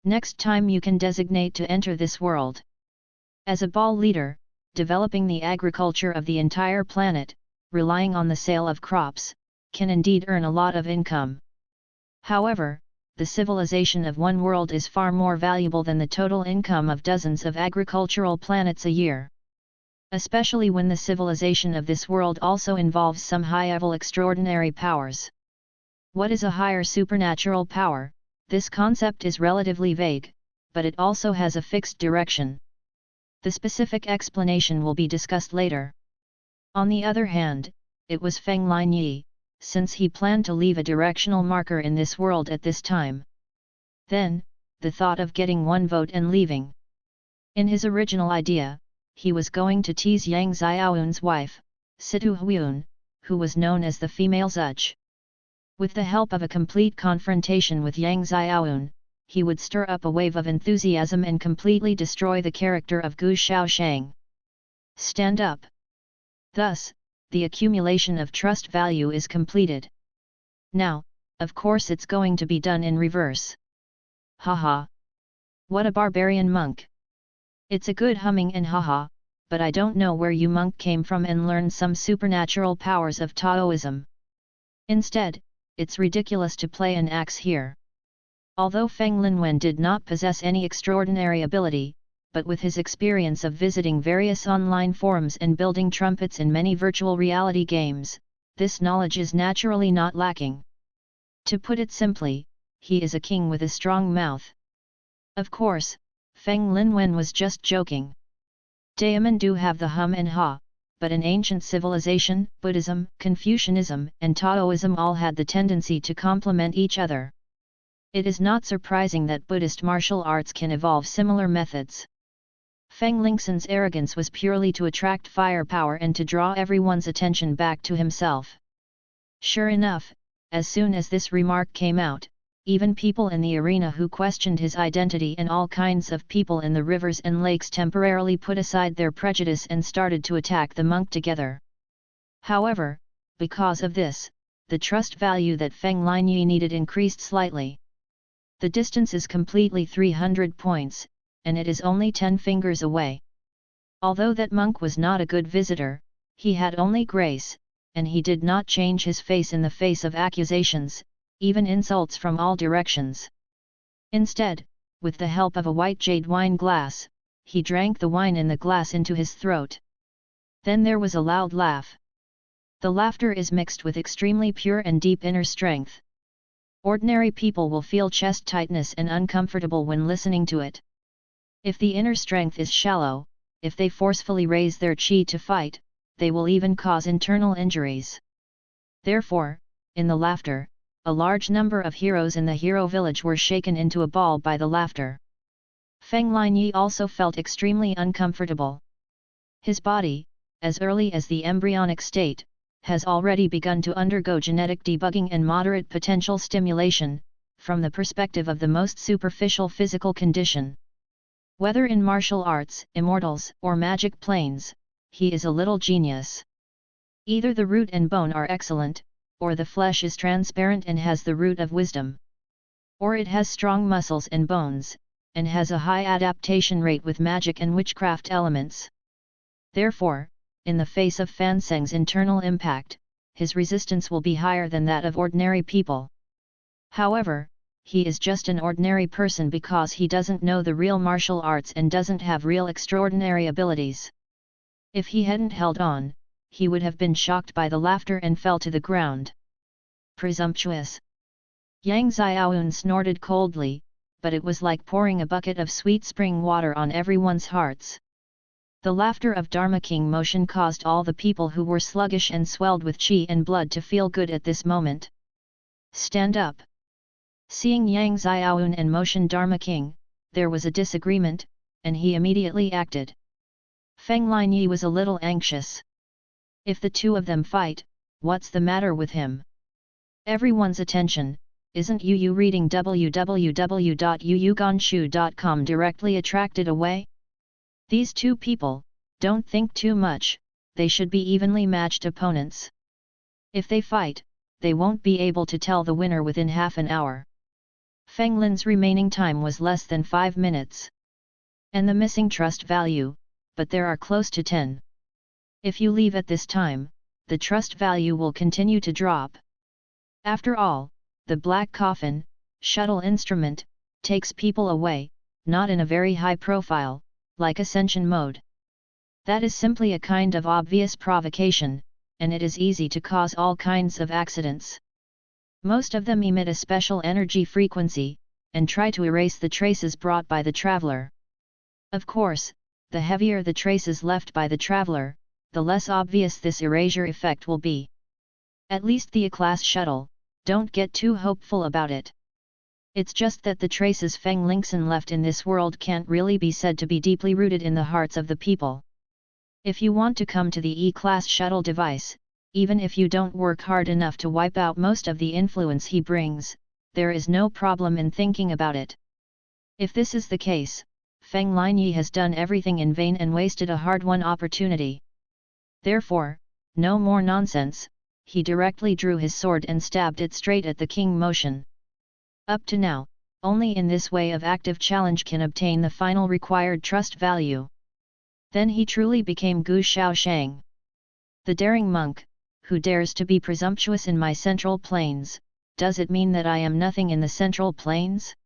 Next time you can designate to enter this world. As a ball leader, developing the agriculture of the entire planet, relying on the sale of crops, can indeed earn a lot of income. However, the civilization of one world is far more valuable than the total income of dozens of agricultural planets a year. Especially when the civilization of this world also involves some high-level extraordinary powers. What is a higher supernatural power? This concept is relatively vague, but it also has a fixed direction. The specific explanation will be discussed later. On the other hand, it was Feng Linyi, since he planned to leave a directional marker in this world at this time. Then, the thought of getting one vote and leaving. In his original idea, he was going to tease Yang Xiaoyun's wife, Situ Huiyun, who was known as the female Zuch. With the help of a complete confrontation with Yang Xiaoyun, he would stir up a wave of enthusiasm and completely destroy the character of Gu Shaoshang. Stand up. Thus, the accumulation of trust value is completed. Now, of course it's going to be done in reverse. Haha. What a barbarian monk. It's a good humming and haha, but I don't know where you monk came from and learned some supernatural powers of Taoism. Instead, it's ridiculous to play an axe here. Although Feng Linwen did not possess any extraordinary ability, but with his experience of visiting various online forums and building trumpets in many virtual reality games, this knowledge is naturally not lacking. To put it simply, he is a king with a strong mouth. Of course, Feng Linwen was just joking. Daemon do have the hum and ha, but in ancient civilization, Buddhism, Confucianism and Taoism all had the tendency to complement each other. It is not surprising that Buddhist martial arts can evolve similar methods. Feng Lingxin's arrogance was purely to attract firepower and to draw everyone's attention back to himself. Sure enough, as soon as this remark came out, even people in the arena who questioned his identity and all kinds of people in the rivers and lakes temporarily put aside their prejudice and started to attack the monk together. However, because of this, the trust value that Feng Linyi needed increased slightly. The distance is completely 300 points, and it is only 10 fingers away. Although that monk was not a good visitor, he had only grace, and he did not change his face in the face of accusations, even insults from all directions. Instead, with the help of a white jade wine glass, he drank the wine in the glass into his throat. Then there was a loud laugh. The laughter is mixed with extremely pure and deep inner strength. Ordinary people will feel chest tightness and uncomfortable when listening to it. If the inner strength is shallow, if they forcefully raise their qi to fight, they will even cause internal injuries. Therefore, in the laughter, a large number of heroes in the hero village were shaken into a ball by the laughter. Feng Linyi also felt extremely uncomfortable. His body, as early as the embryonic state, has already begun to undergo genetic debugging and moderate potential stimulation, from the perspective of the most superficial physical condition. Whether in martial arts, immortals, or magic planes, he is a little genius. Either the root and bone are excellent, or the flesh is transparent and has the root of wisdom. Or it has strong muscles and bones, and has a high adaptation rate with magic and witchcraft elements. Therefore, in the face of Fan Seng's internal impact, his resistance will be higher than that of ordinary people. However, he is just an ordinary person because he doesn't know the real martial arts and doesn't have real extraordinary abilities. If he hadn't held on, he would have been shocked by the laughter and fell to the ground. Presumptuous! Yang Xiaoyun snorted coldly, but it was like pouring a bucket of sweet spring water on everyone's hearts. The laughter of Dharma King Motion caused all the people who were sluggish and swelled with qi and blood to feel good at this moment. Stand up! Seeing Yang Xiaoyun and Motion Dharma King, there was a disagreement, and he immediately acted. Feng Linyi was a little anxious. If the two of them fight, what's the matter with him? Everyone's attention, isn't you reading www.yuyuganshu.com directly attracted away? These two people, don't think too much, they should be evenly matched opponents. If they fight, they won't be able to tell the winner within half an hour. Feng Lin's remaining time was less than 5 minutes. And the missing trust value, but there are close to 10. If you leave at this time, the trust value will continue to drop. After all, the black coffin, shuttle instrument, takes people away, not in a very high profile, like ascension mode. That is simply a kind of obvious provocation, and it is easy to cause all kinds of accidents. Most of them emit a special energy frequency, and try to erase the traces brought by the traveler. Of course, the heavier the traces left by the traveler, the less obvious this erasure effect will be. At least the A-class shuttle, don't get too hopeful about it. It's just that the traces Feng Lingxin left in this world can't really be said to be deeply rooted in the hearts of the people. If you want to come to the E-class shuttle device, even if you don't work hard enough to wipe out most of the influence he brings, there is no problem in thinking about it. If this is the case, Feng Linyi has done everything in vain and wasted a hard-won opportunity. Therefore, no more nonsense, he directly drew his sword and stabbed it straight at the king motion. Up to now, only in this way of active challenge can obtain the final required trust value. Then he truly became Gu Shaoshang. The daring monk, who dares to be presumptuous in my central plains, does it mean that I am nothing in the central plains?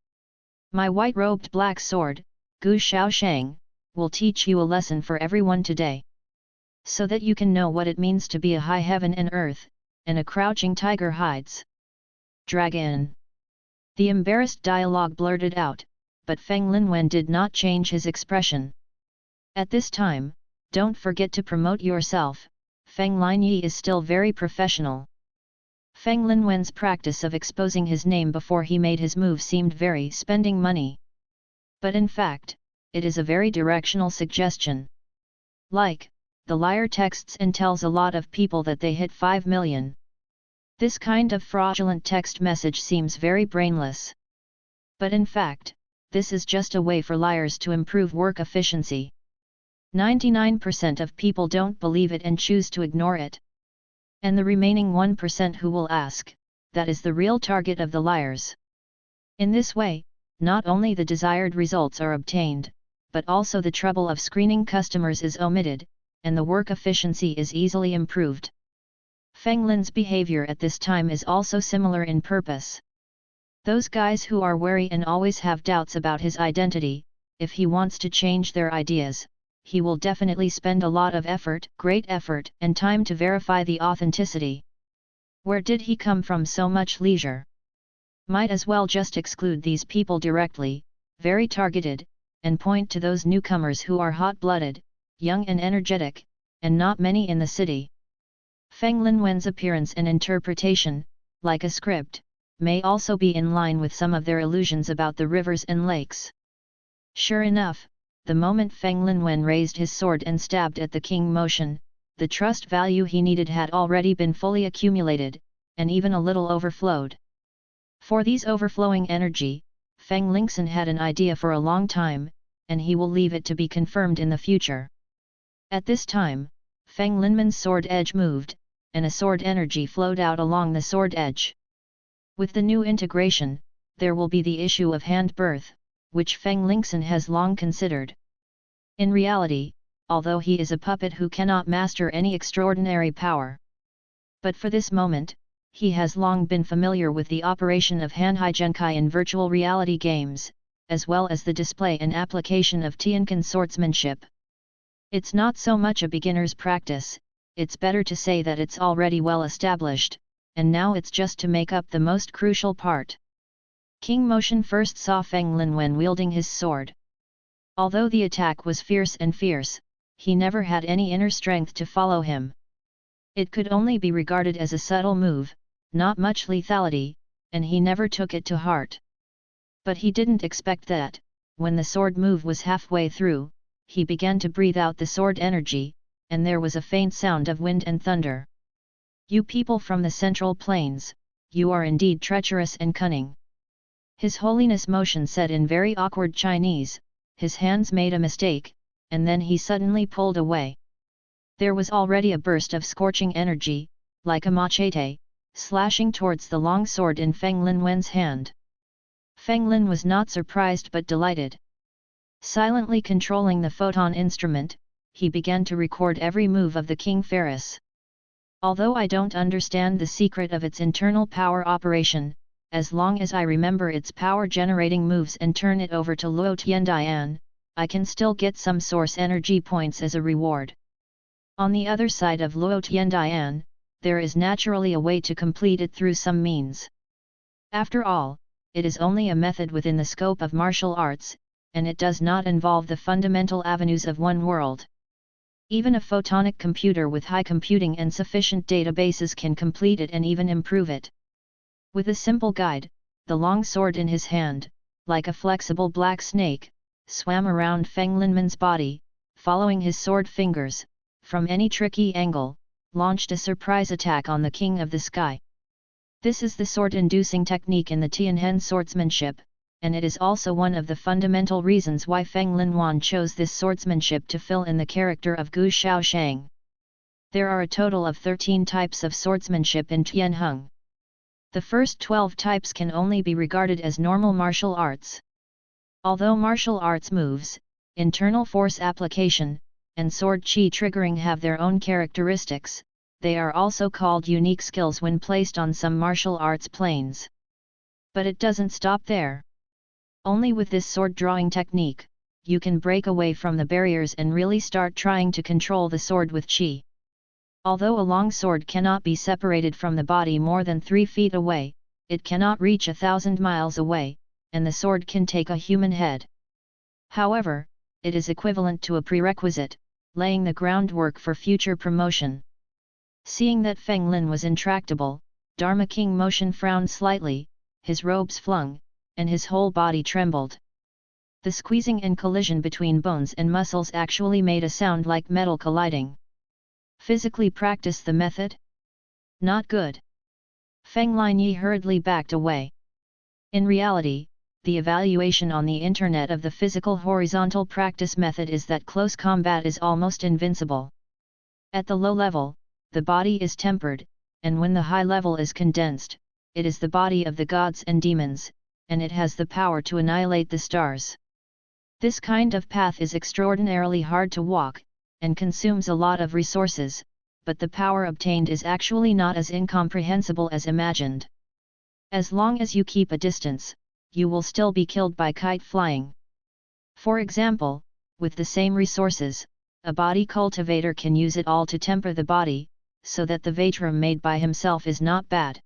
My white-robed black sword, Gu Shaoshang, will teach you a lesson for everyone today. So that you can know what it means to be a high heaven and earth, and a crouching tiger hides. Dragon. The embarrassed dialogue blurted out, but Feng Linwen did not change his expression. At this time, don't forget to promote yourself, Feng Linyi is still very professional. Feng Linwen's practice of exposing his name before he made his move seemed very spending money. But in fact, it is a very directional suggestion. Like, the liar texts and tells a lot of people that they hit 5 million. This kind of fraudulent text message seems very brainless. But in fact, this is just a way for liars to improve work efficiency. 99% of people don't believe it and choose to ignore it. And the remaining 1% who will ask, that is the real target of the liars. In this way, not only the desired results are obtained, but also the trouble of screening customers is omitted, and the work efficiency is easily improved. Feng Lin's behavior at this time is also similar in purpose. Those guys who are wary and always have doubts about his identity, if he wants to change their ideas, he will definitely spend a lot of effort, great effort, and time to verify the authenticity. Where did he come from so much leisure? Might as well just exclude these people directly, very targeted, and point to those newcomers who are hot-blooded, young and energetic, and not many in the city. Feng Linwen's appearance and interpretation, like a script, may also be in line with some of their illusions about the rivers and lakes. Sure enough, the moment Feng Linwen raised his sword and stabbed at the king motion, the trust value he needed had already been fully accumulated, and even a little overflowed. For these overflowing energy, Feng Lingxin had an idea for a long time, and he will leave it to be confirmed in the future. At this time, Feng Linmen's sword edge moved, and a sword energy flowed out along the sword edge. With the new integration, there will be the issue of hand birth, which Feng Lingxin has long considered. In reality, although he is a puppet who cannot master any extraordinary power. But for this moment, he has long been familiar with the operation of Hanhai Genkai in virtual reality games, as well as the display and application of Tianqin swordsmanship. It's not so much a beginner's practice, it's better to say that it's already well established, and now it's just to make up the most crucial part. King Motion first saw Feng Linwen wielding his sword. Although the attack was fierce, he never had any inner strength to follow him. It could only be regarded as a subtle move, not much lethality, and he never took it to heart. But he didn't expect that, when the sword move was halfway through, he began to breathe out the sword energy, and there was a faint sound of wind and thunder. You people from the Central Plains, you are indeed treacherous and cunning. His Holiness Motion said in very awkward Chinese, his hands made a mistake, and then he suddenly pulled away. There was already a burst of scorching energy, like a machete, slashing towards the long sword in Feng Linwen's hand. Feng Lin was not surprised but delighted. Silently controlling the photon instrument, he began to record every move of the King Ferris. Although I don't understand the secret of its internal power operation, as long as I remember its power generating moves and turn it over to Luo Tiandian, I can still get some source energy points as a reward. On the other side of Luo Tiandian, there is naturally a way to complete it through some means. After all, it is only a method within the scope of martial arts, and it does not involve the fundamental avenues of one world. Even a photonic computer with high computing and sufficient databases can complete it and even improve it. With a simple guide, the long sword in his hand, like a flexible black snake, swam around Feng Linman's body, following his sword fingers, from any tricky angle, launched a surprise attack on the King of the Sky. This is the sword-inducing technique in the Tianhen swordsmanship, and it is also one of the fundamental reasons why Feng Linwan chose this swordsmanship to fill in the character of Gu Shaoshang. There are a total of 13 types of swordsmanship in Tianheng. The first 12 types can only be regarded as normal martial arts. Although martial arts moves, internal force application, and sword chi triggering have their own characteristics, they are also called unique skills when placed on some martial arts planes. But it doesn't stop there. Only with this sword drawing technique, you can break away from the barriers and really start trying to control the sword with chi. Although a long sword cannot be separated from the body more than 3 feet away, it cannot reach 1,000 miles away, and the sword can take a human head. However, it is equivalent to a prerequisite, laying the groundwork for future promotion. Seeing that Feng Lin was intractable, Dharma King Motion frowned slightly, his robes flung, and his whole body trembled. The squeezing and collision between bones and muscles actually made a sound like metal colliding. Physically practice the method? Not good. Feng Linyi hurriedly backed away. In reality, the evaluation on the internet of the physical horizontal practice method is that close combat is almost invincible. At the low level, the body is tempered, and when the high level is condensed, it is the body of the gods and demons, and it has the power to annihilate the stars. This kind of path is extraordinarily hard to walk, and consumes a lot of resources, but the power obtained is actually not as incomprehensible as imagined. As long as you keep a distance, you will still be killed by kite flying. For example, with the same resources, a body cultivator can use it all to temper the body, so that the Vatram made by himself is not bad.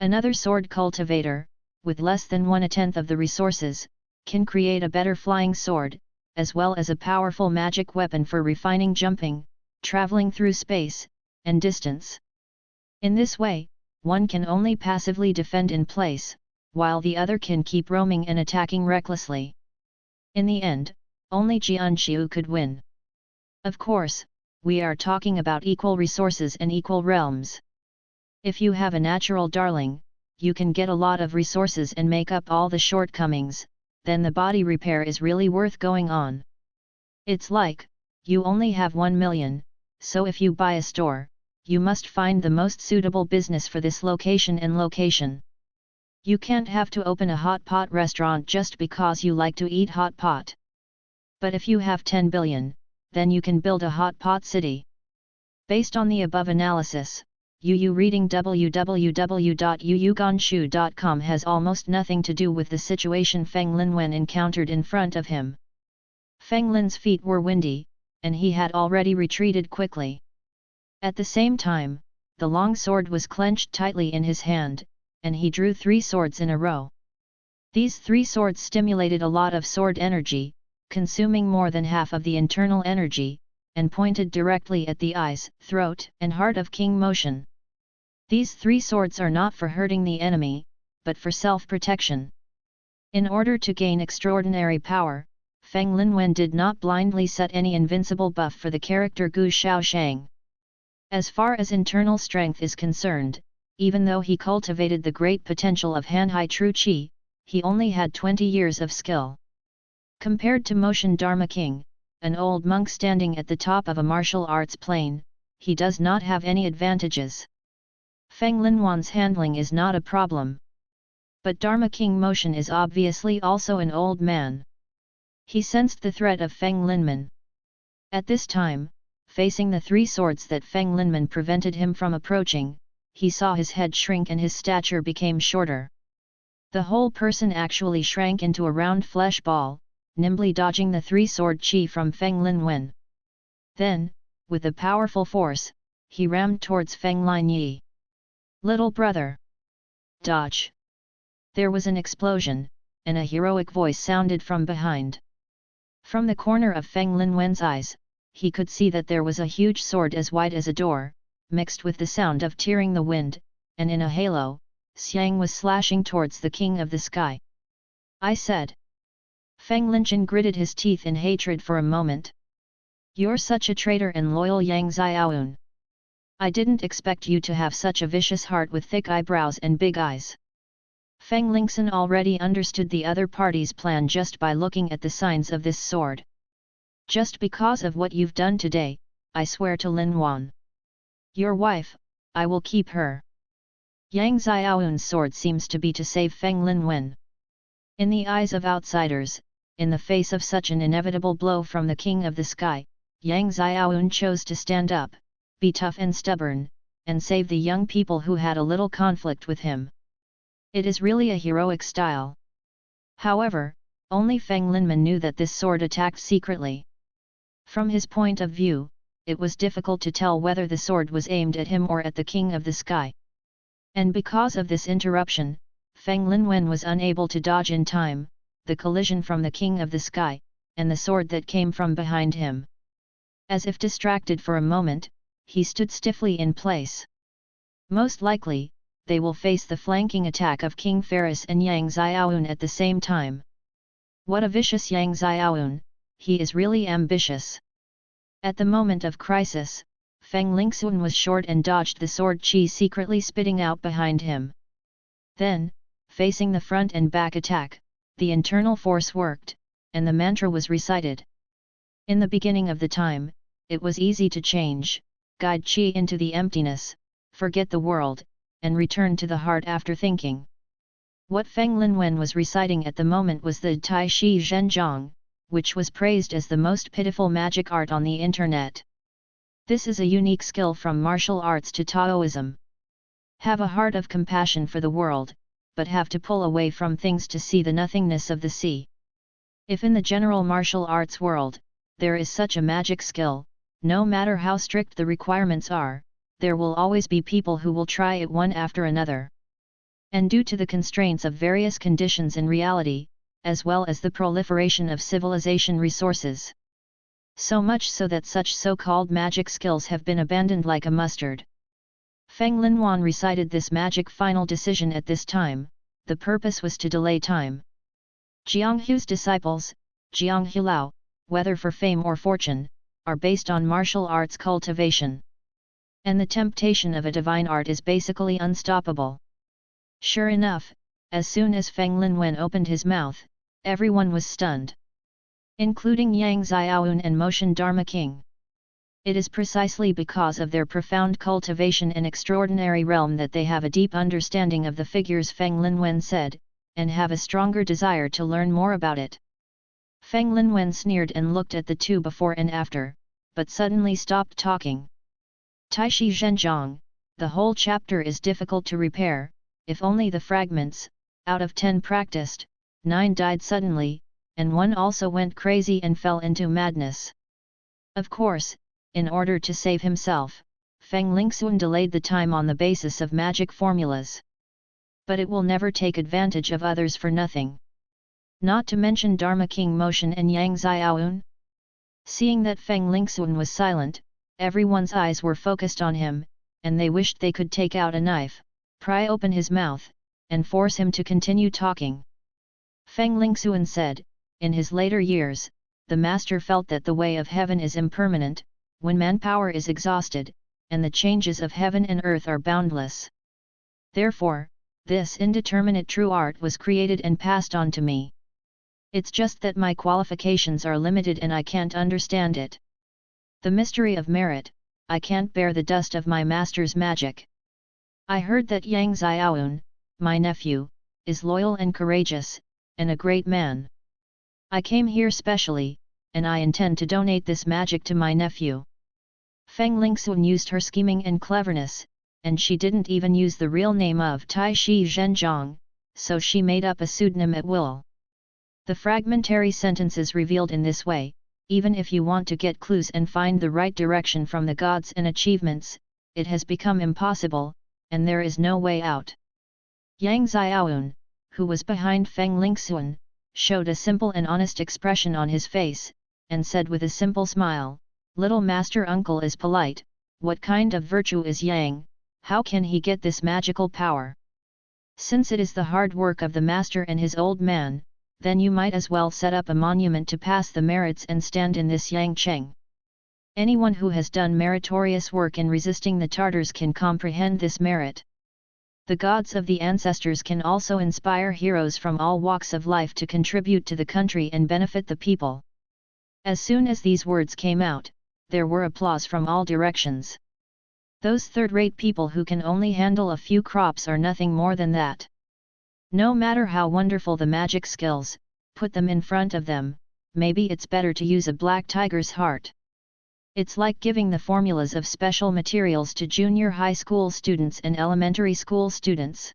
Another sword cultivator, with less than 1/10 of the resources, can create a better flying sword, as well as a powerful magic weapon for refining jumping, traveling through space, and distance. In this way, one can only passively defend in place, while the other can keep roaming and attacking recklessly. In the end, only Jianxiu could win. Of course, we are talking about equal resources and equal realms. If you have a natural darling, you can get a lot of resources and make up all the shortcomings, then the body repair is really worth going on. It's like, you only have 1 million, so if you buy a store, you must find the most suitable business for this location and location. You can't have to open a hot pot restaurant just because you like to eat hot pot. But if you have 10 billion, then you can build a hot pot city. Based on the above analysis, Yu reading www.yuyuganshu.com has almost nothing to do with the situation Feng Linwen encountered in front of him. Feng Lin's feet were windy, and he had already retreated quickly. At the same time, the long sword was clenched tightly in his hand, and he drew 3 swords in a row. These 3 swords stimulated a lot of sword energy, consuming more than half of the internal energy, and pointed directly at the eyes, throat, and heart of King Motion. These 3 swords are not for hurting the enemy, but for self-protection. In order to gain extraordinary power, Feng Linwen did not blindly set any invincible buff for the character Gu Shaoshang. As far as internal strength is concerned, even though he cultivated the great potential of Hanhai True Qi, he only had 20 years of skill. Compared to Motion Dharma King, an old monk standing at the top of a martial arts plane, he does not have any advantages. Feng Linwan's handling is not a problem. But Dharma King Motion is obviously also an old man. He sensed the threat of Feng Linman. At this time, facing the three swords that Feng Linman prevented him from approaching, he saw his head shrink and his stature became shorter. The whole person actually shrank into a round flesh ball, nimbly dodging the three-sword chi from Feng Linwen. Then, with a powerful force, he rammed towards Feng Linyi. "Little brother! Dodge!" There was an explosion, and a heroic voice sounded from behind. From the corner of Feng Linwen's eyes, he could see that there was a huge sword as wide as a door, mixed with the sound of tearing the wind, and in a halo, Xiang was slashing towards the king of the sky. "I said." Feng Linchen gritted his teeth in hatred for a moment. "You're such a traitor and loyal Yang Xiaoun. I didn't expect you to have such a vicious heart with thick eyebrows and big eyes." Feng Lingxin already understood the other party's plan just by looking at the signs of this sword. "Just because of what you've done today, I swear to Lin Wan. Your wife, I will keep her." Yang Xiaoun's sword seems to be to save Feng Linwen. In the eyes of outsiders, in the face of such an inevitable blow from the king of the sky, Yang Xiaoun chose to stand up, be tough and stubborn, and save the young people who had a little conflict with him. It is really a heroic style. However, only Feng Linman knew that this sword attacked secretly. From his point of view, it was difficult to tell whether the sword was aimed at him or at the king of the sky. And because of this interruption, Feng Linwen was unable to dodge in time, the collision from the king of the sky, and the sword that came from behind him. As if distracted for a moment, he stood stiffly in place. Most likely, they will face the flanking attack of King Ferris and Yang Xiaoun at the same time. What a vicious Yang Xiaoun, he is really ambitious. At the moment of crisis, Feng Lingxun was short and dodged the sword chi secretly spitting out behind him. Then, facing the front and back attack, the internal force worked, and the mantra was recited. In the beginning of the time, it was easy to change, guide chi into the emptiness, forget the world, and return to the heart after thinking. What Feng Linwen was reciting at the moment was the Tai Shi Zhenjiang, which was praised as the most pitiful magic art on the internet. This is a unique skill from martial arts to Taoism. Have a heart of compassion for the world, but have to pull away from things to see the nothingness of the sea. If in the general martial arts world, there is such a magic skill, no matter how strict the requirements are, there will always be people who will try it one after another. And due to the constraints of various conditions in reality, as well as the proliferation of civilization resources. So much so that such so-called magic skills have been abandoned like a mustard. Feng Linwan recited this magic final decision at this time, the purpose was to delay time. Jianghu's disciples, Jianghu Lao, whether for fame or fortune, are based on martial arts cultivation. And the temptation of a divine art is basically unstoppable. Sure enough, as soon as Feng Linwen opened his mouth, everyone was stunned. Including Yang Xiaoun and Motion Dharma King. It is precisely because of their profound cultivation and extraordinary realm that they have a deep understanding of the figures Feng Linwen said, and have a stronger desire to learn more about it. Feng Linwen sneered and looked at the two before and after, but suddenly stopped talking. Taishi Zhenjiang, the whole chapter is difficult to repair, if only the fragments, out of 10 practiced, 9 died suddenly, and 1 also went crazy and fell into madness. Of course, in order to save himself, Feng Lingxun delayed the time on the basis of magic formulas. But it will never take advantage of others for nothing. Not to mention Dharma King Motion and Yang Xiaoun. Seeing that Feng Lingxun was silent, everyone's eyes were focused on him, and they wished they could take out a knife, pry open his mouth, and force him to continue talking. Feng Lingxun said, in his later years, the master felt that the way of heaven is impermanent, when manpower is exhausted, and the changes of heaven and earth are boundless. Therefore, this indeterminate true art was created and passed on to me. It's just that my qualifications are limited and I can't understand it. The mystery of merit, I can't bear the dust of my master's magic. I heard that Yang Xiaoun, my nephew, is loyal and courageous, and a great man. I came here specially, and I intend to donate this magic to my nephew. Feng Lingxun used her scheming and cleverness, and she didn't even use the real name of Tai Shi Zhenjiang, so she made up a pseudonym at will. The fragmentary sentences revealed in this way, even if you want to get clues and find the right direction from the gods and achievements, it has become impossible, and there is no way out. Yang Xiaoyun, who was behind Feng Lingxun, showed a simple and honest expression on his face, and said with a simple smile, "Little master uncle is polite, what kind of virtue is Yang, how can he get this magical power? Since it is the hard work of the master and his old man, then you might as well set up a monument to pass the merits and stand in this Yang Cheng. Anyone who has done meritorious work in resisting the Tartars can comprehend this merit. The gods of the ancestors can also inspire heroes from all walks of life to contribute to the country and benefit the people." As soon as these words came out, there were applause from all directions. Those third-rate people who can only handle a few crops are nothing more than that. No matter how wonderful the magic skills, put them in front of them, maybe it's better to use a black tiger's heart. It's like giving the formulas of special materials to junior high school students and elementary school students.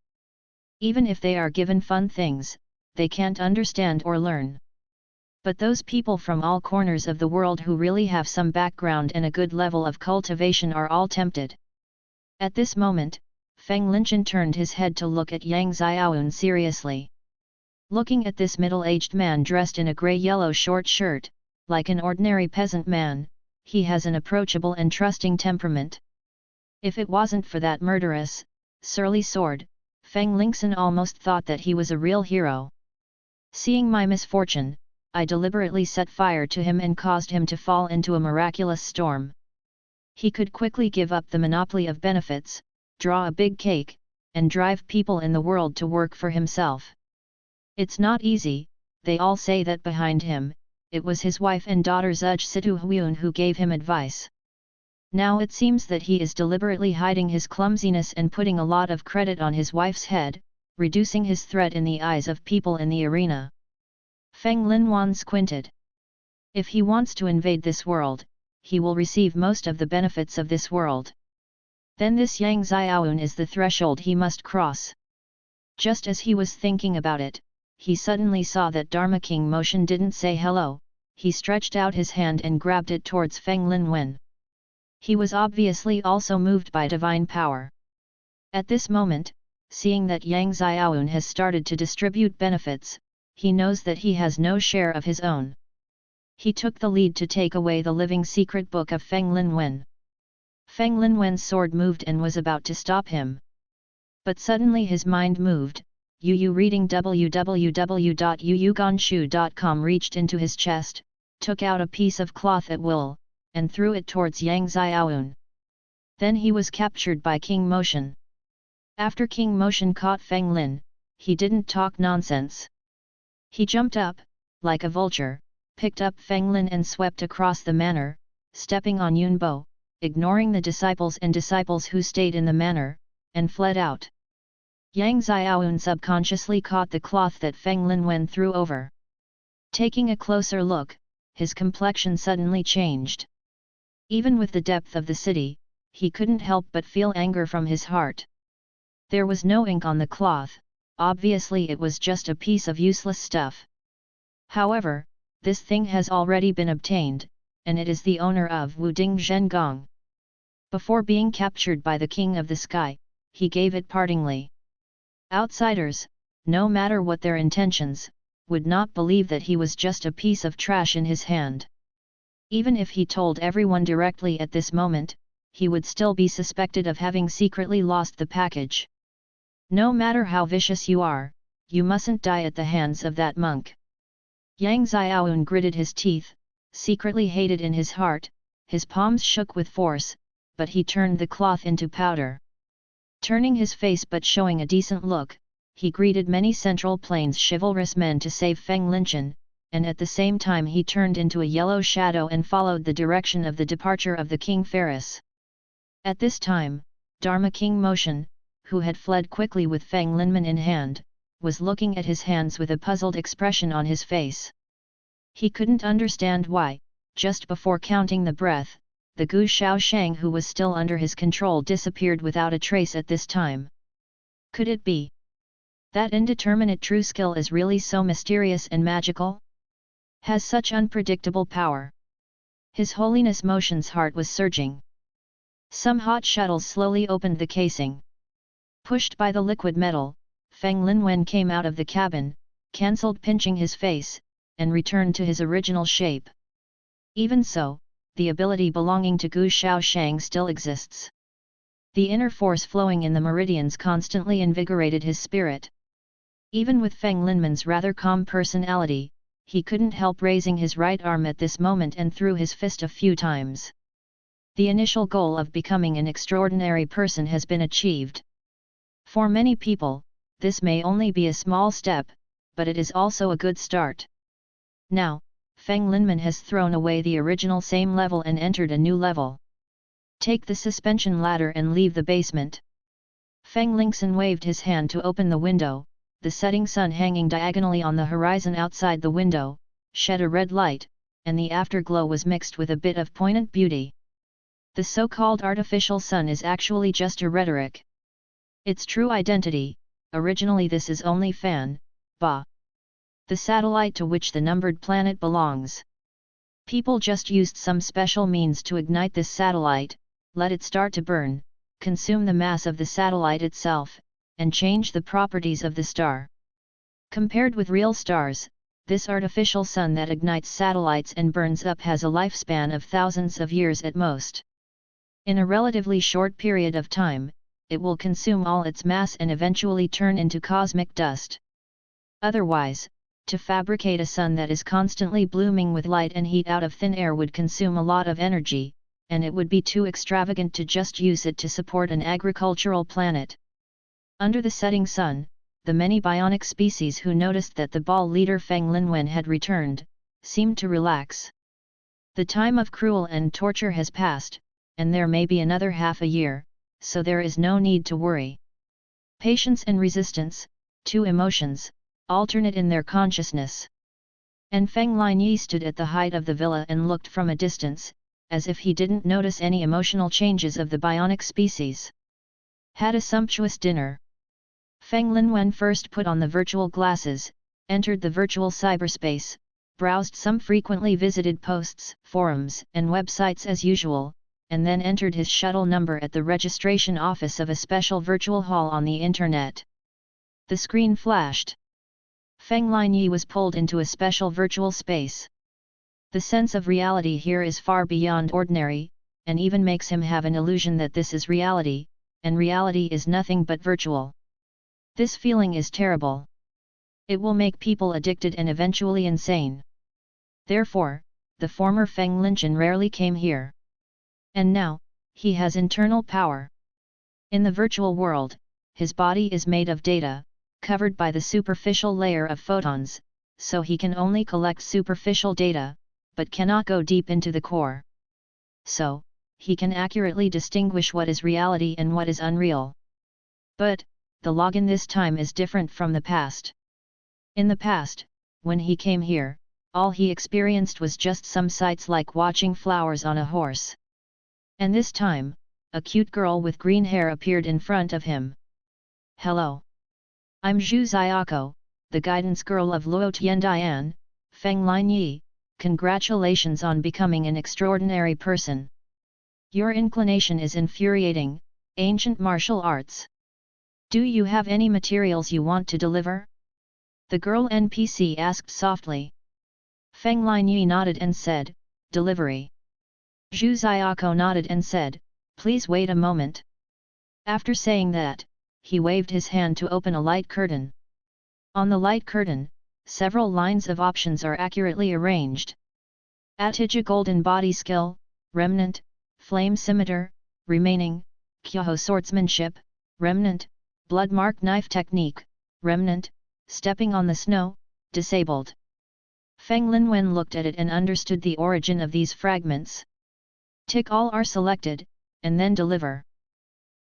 Even if they are given fun things, they can't understand or learn. But those people from all corners of the world who really have some background and a good level of cultivation are all tempted. At this moment, Feng Lingxun turned his head to look at Yang Xiaoyun seriously. Looking at this middle-aged man dressed in a grey-yellow short shirt, like an ordinary peasant man, he has an approachable and trusting temperament. If it wasn't for that murderous, surly sword, Feng Lingxun almost thought that he was a real hero. Seeing my misfortune, I deliberately set fire to him and caused him to fall into a miraculous storm. He could quickly give up the monopoly of benefits, draw a big cake, and drive people in the world to work for himself. It's not easy, they all say that behind him, it was his wife and daughter Zhuge Situhuan who gave him advice. Now it seems that he is deliberately hiding his clumsiness and putting a lot of credit on his wife's head, reducing his threat in the eyes of people in the arena. Feng Linhuan squinted. If he wants to invade this world, he will receive most of the benefits of this world. Then this Yang Xiaoyun is the threshold he must cross. Just as he was thinking about it, he suddenly saw that Dharma King Motion didn't say hello, he stretched out his hand and grabbed it towards Feng Linwen. He was obviously also moved by divine power. At this moment, seeing that Yang Xiaoyun has started to distribute benefits, he knows that he has no share of his own. He took the lead to take away the living secret book of Feng Linwen. Feng Linwen's sword moved and was about to stop him. But suddenly his mind moved. Yu reading www.yuyuganshu.com reached into his chest, took out a piece of cloth at will, and threw it towards Yang Xiaoyun. Then he was captured by King Motion. After King Motion caught Feng Lin, he didn't talk nonsense. He jumped up, like a vulture, picked up Feng Lin and swept across the manor, stepping on Yunbo, ignoring the disciples who stayed in the manor, and fled out. Yang Xiaoyun subconsciously caught the cloth that Feng Linwen threw over. Taking a closer look, his complexion suddenly changed. Even with the depth of the city, he couldn't help but feel anger from his heart. There was no ink on the cloth, obviously it was just a piece of useless stuff. However, this thing has already been obtained, and it is the owner of Wuding Zhengong. Before being captured by the King of the Sky, he gave it partingly. Outsiders, no matter what their intentions, would not believe that he was just a piece of trash in his hand. Even if he told everyone directly at this moment, he would still be suspected of having secretly lost the package. No matter how vicious you are, you mustn't die at the hands of that monk. Yang Xiaoyun gritted his teeth, secretly hated in his heart, his palms shook with force, but he turned the cloth into powder. Turning his face but showing a decent look, he greeted many Central Plains chivalrous men to save Feng Lingxun, and at the same time he turned into a yellow shadow and followed the direction of the departure of the King Ferris. At this time, Dharma King Motion, who had fled quickly with Feng Linman in hand, was looking at his hands with a puzzled expression on his face. He couldn't understand why, just before counting the breath, the Gu Shaoshang who was still under his control disappeared without a trace at this time. Could it be that indeterminate true skill is really so mysterious and magical? Has such unpredictable power? His Holiness Motion's heart was surging. Some hot shuttles slowly opened the casing. Pushed by the liquid metal, Feng Linwen came out of the cabin, cancelled pinching his face, and returned to his original shape. Even so, the ability belonging to Gu Shaoshang still exists. The inner force flowing in the meridians constantly invigorated his spirit. Even with Feng Linmen's rather calm personality, he couldn't help raising his right arm at this moment and threw his fist a few times. The initial goal of becoming an extraordinary person has been achieved. For many people, this may only be a small step, but it is also a good start. Now, Feng Linmen has thrown away the original same level and entered a new level. Take the suspension ladder and leave the basement. Feng Lingxin waved his hand to open the window. The setting sun hanging diagonally on the horizon outside the window, shed a red light, and the afterglow was mixed with a bit of poignant beauty. The so-called artificial sun is actually just a rhetoric. Its true identity, originally this is only Fan, Ba, the satellite to which the numbered planet belongs. People just used some special means to ignite this satellite, let it start to burn, consume the mass of the satellite itself, and change the properties of the star. Compared with real stars, this artificial sun that ignites satellites and burns up has a lifespan of thousands of years at most. In a relatively short period of time, it will consume all its mass and eventually turn into cosmic dust. Otherwise, to fabricate a sun that is constantly blooming with light and heat out of thin air would consume a lot of energy, and it would be too extravagant to just use it to support an agricultural planet. Under the setting sun, the many bionic species who noticed that the ball leader Feng Linwen had returned, seemed to relax. The time of cruel and torture has passed, and there may be another half a year, so there is no need to worry. Patience and resistance, two emotions, alternate in their consciousness. And Feng Linyi stood at the height of the villa and looked from a distance, as if he didn't notice any emotional changes of the bionic species. Had a sumptuous dinner. Feng Linwen first put on the virtual glasses, entered the virtual cyberspace, browsed some frequently visited posts, forums and websites as usual, and then entered his shuttle number at the registration office of a special virtual hall on the internet. The screen flashed. Feng Linyi was pulled into a special virtual space. The sense of reality here is far beyond ordinary, and even makes him have an illusion that this is reality, and reality is nothing but virtual. This feeling is terrible. It will make people addicted and eventually insane. Therefore, the former Feng Linchen rarely came here. And now, he has internal power. In the virtual world, his body is made of data, covered by the superficial layer of photons, so he can only collect superficial data, but cannot go deep into the core. So, he can accurately distinguish what is reality and what is unreal. But, the login this time is different from the past. In the past, when he came here, all he experienced was just some sights like watching flowers on a horse. And this time, a cute girl with green hair appeared in front of him. Hello. I'm Zhu Xiaoko, the guidance girl of Luo Tiandian, Feng Linyi, congratulations on becoming an extraordinary person. Your inclination is infuriating, ancient martial arts. Do you have any materials you want to deliver? The girl NPC asked softly. Feng Linyi nodded and said, delivery. Zhu Xiaoko nodded and said, please wait a moment. After saying that, he waved his hand to open a light curtain. On the light curtain, several lines of options are accurately arranged. Attija Golden Body Skill, Remnant, Flame Scimitar, Remaining, Kyoho Swordsmanship, Remnant, Blood Mark Knife Technique, Remnant, Stepping on the Snow, Disabled. Feng Linwen looked at it and understood the origin of these fragments. Tick all are selected, and then deliver.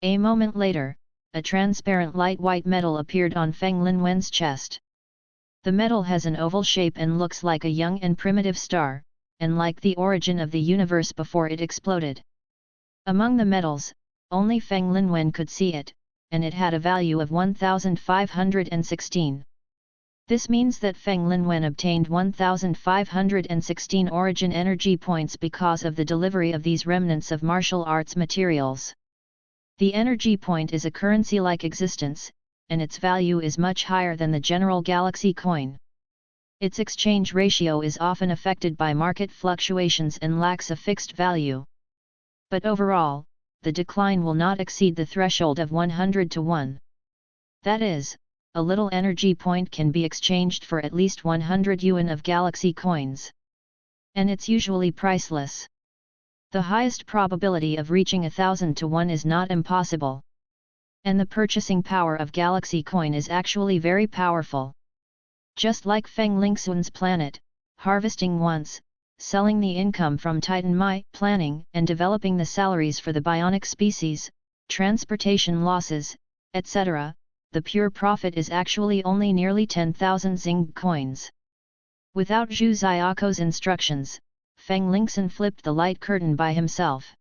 A moment later, a transparent light white metal appeared on Feng Linwen's chest. The metal has an oval shape and looks like a young and primitive star, and like the origin of the universe before it exploded. Among the metals, only Feng Linwen could see it, and it had a value of 1516. This means that Feng Linwen obtained 1516 origin energy points because of the delivery of these remnants of martial arts materials. The energy point is a currency-like existence, and its value is much higher than the general galaxy coin. Its exchange ratio is often affected by market fluctuations and lacks a fixed value. But overall, the decline will not exceed the threshold of 100 to 1. That is, a little energy point can be exchanged for at least 100 yuan of galaxy coins. And it's usually priceless. The highest probability of reaching 1000 to 1 is not impossible. And the purchasing power of galaxy coin is actually very powerful. Just like Feng Lingxuan's planet, harvesting once, selling the income from Titan Mai, planning and developing the salaries for the bionic species, transportation losses, etc., the pure profit is actually only nearly 10,000 Zing coins. Without Zhu Xiaoko's instructions, Feng Lingxuan flipped the light curtain by himself.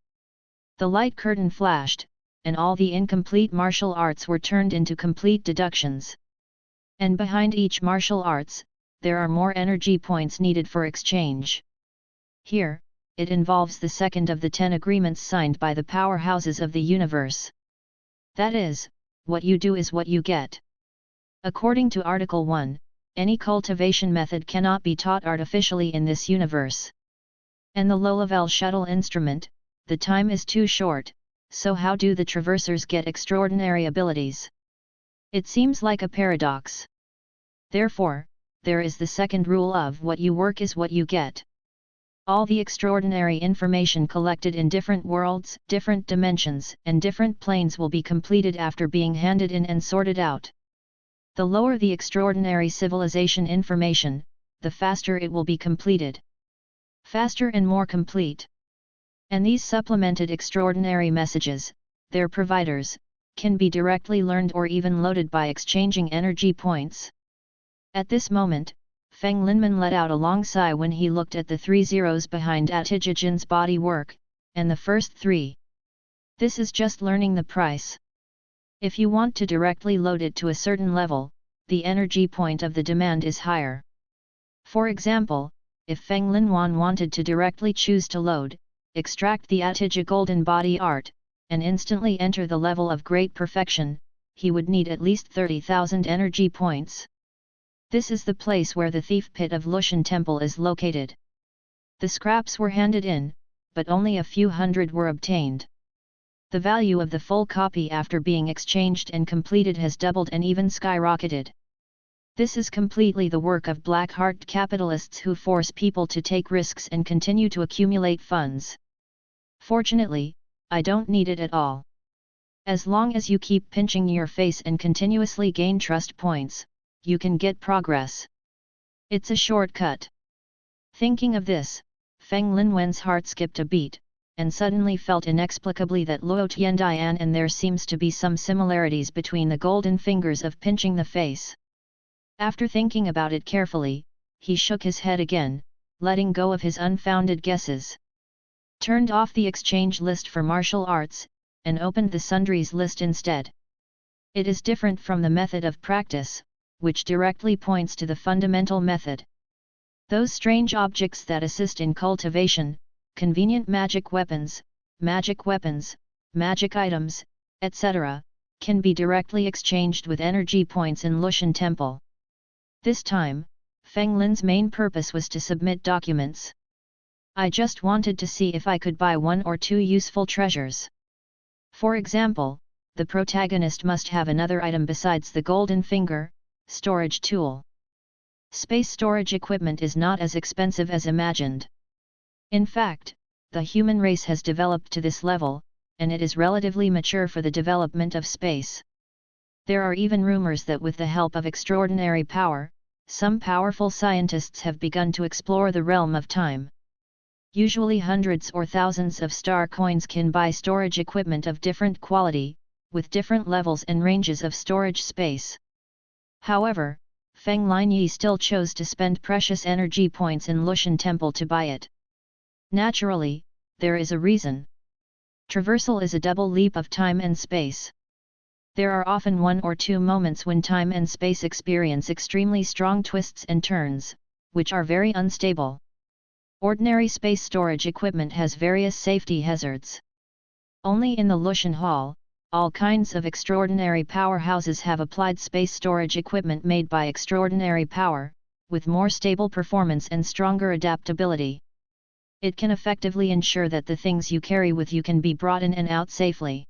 The light curtain flashed, and all the incomplete martial arts were turned into complete deductions. And behind each martial arts, there are more energy points needed for exchange. Here, it involves the second of the 10 agreements signed by the powerhouses of the universe. That is, what you do is what you get. According to Article 1, any cultivation method cannot be taught artificially in this universe. And the low-level shuttle instrument, the time is too short, so how do the traversers get extraordinary abilities? It seems like a paradox. Therefore, there is the second rule of what you work is what you get. All the extraordinary information collected in different worlds, different dimensions, and different planes will be completed after being handed in and sorted out. The lower the extraordinary civilization information, the faster it will be completed. Faster and more complete. And these supplemented extraordinary messages, their providers, can be directly learned or even loaded by exchanging energy points. At this moment, Feng Linman let out a long sigh when he looked at the 3 zeros behind Atijijin's body work, and the first 3. This is just learning the price. If you want to directly load it to a certain level, the energy point of the demand is higher. For example, if Feng Linwan wanted to directly choose to load, extract the Atija golden body art, and instantly enter the level of great perfection, he would need at least 30,000 energy points. This is the place where the thief pit of Lushan Temple is located. The scraps were handed in, but only a few hundred were obtained. The value of the full copy after being exchanged and completed has doubled and even skyrocketed. This is completely the work of black-hearted capitalists who force people to take risks and continue to accumulate funds. Fortunately, I don't need it at all. As long as you keep pinching your face and continuously gain trust points, you can get progress. It's a shortcut. Thinking of this, Feng Linwen's heart skipped a beat, and suddenly felt inexplicably that Luo Tiandian and there seems to be some similarities between the golden fingers of pinching the face. After thinking about it carefully, he shook his head again, letting go of his unfounded guesses. Turned off the exchange list for martial arts, and opened the sundries list instead. It is different from the method of practice, which directly points to the fundamental method. Those strange objects that assist in cultivation, convenient magic weapons, magic items, etc., can be directly exchanged with energy points in Lushan Temple. This time, Feng Lin's main purpose was to submit documents. I just wanted to see if I could buy 1 or 2 useful treasures. For example, the protagonist must have another item besides the golden finger, storage tool. Space storage equipment is not as expensive as imagined. In fact, the human race has developed to this level, and it is relatively mature for the development of space. There are even rumors that with the help of extraordinary power, some powerful scientists have begun to explore the realm of time. Usually hundreds or thousands of star coins can buy storage equipment of different quality, with different levels and ranges of storage space. However, Feng Linyi still chose to spend precious energy points in Lushan Temple to buy it. Naturally, there is a reason. Traversal is a double leap of time and space. There are often one or two moments when time and space experience extremely strong twists and turns, which are very unstable. Ordinary space storage equipment has various safety hazards. Only in the Lushan Hall, all kinds of extraordinary powerhouses have applied space storage equipment made by extraordinary power, with more stable performance and stronger adaptability. It can effectively ensure that the things you carry with you can be brought in and out safely.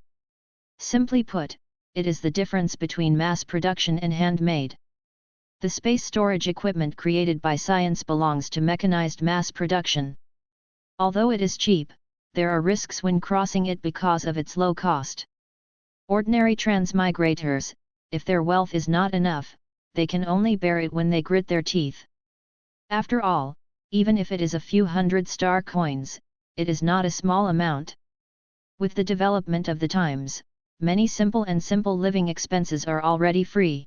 Simply put, it is the difference between mass production and handmade. The space storage equipment created by science belongs to mechanized mass production. Although it is cheap, there are risks when crossing it because of its low cost. Ordinary transmigrators, if their wealth is not enough, they can only bear it when they grit their teeth. After all, even if it is a few hundred star coins, it is not a small amount. With the development of the times, many simple living expenses are already free.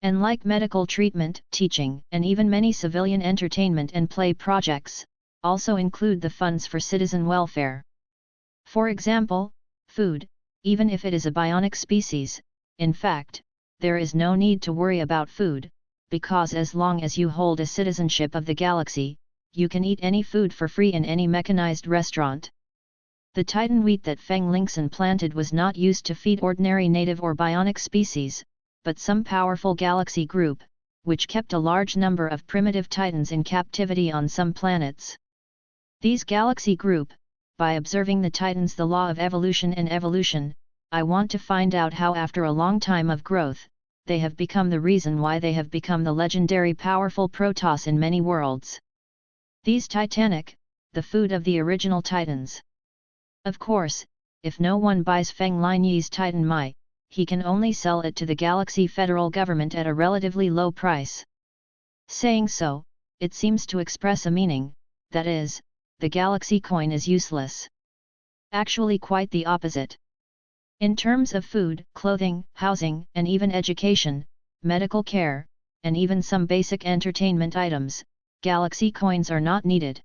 And like medical treatment, teaching, and even many civilian entertainment and play projects, also include the funds for citizen welfare. For example, food, even if it is a bionic species, in fact, there is no need to worry about food, because as long as you hold a citizenship of the galaxy, you can eat any food for free in any mechanized restaurant. The Titan wheat that Feng Lingxin planted was not used to feed ordinary native or bionic species, but some powerful galaxy group, which kept a large number of primitive Titans in captivity on some planets. These galaxy group, by observing the Titans the law of evolution and evolution, I want to find out how after a long time of growth, they have become the reason why they have become the legendary powerful Protoss in many worlds. These Titanic, the food of the original Titans. Of course, if no one buys Feng Linyi's Titan Mai, he can only sell it to the Galaxy federal government at a relatively low price. Saying so, it seems to express a meaning, that is, the Galaxy coin is useless. Actually quite the opposite. In terms of food, clothing, housing, and even education, medical care, and even some basic entertainment items, Galaxy coins are not needed.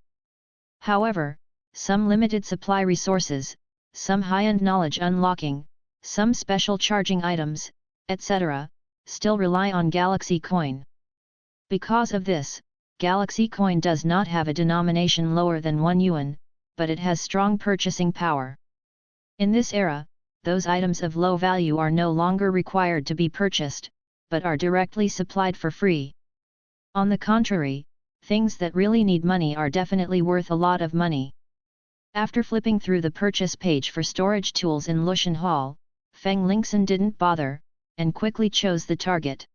However, some limited supply resources, some high-end knowledge unlocking, some special charging items, etc., still rely on Galaxy coin. Because of this, Galaxy coin does not have a denomination lower than 1 yuan, but it has strong purchasing power. In this era, those items of low value are no longer required to be purchased, but are directly supplied for free. On the contrary, things that really need money are definitely worth a lot of money. After flipping through the purchase page for storage tools in Lushan Hall, Feng Lingxin didn't bother, and quickly chose the target.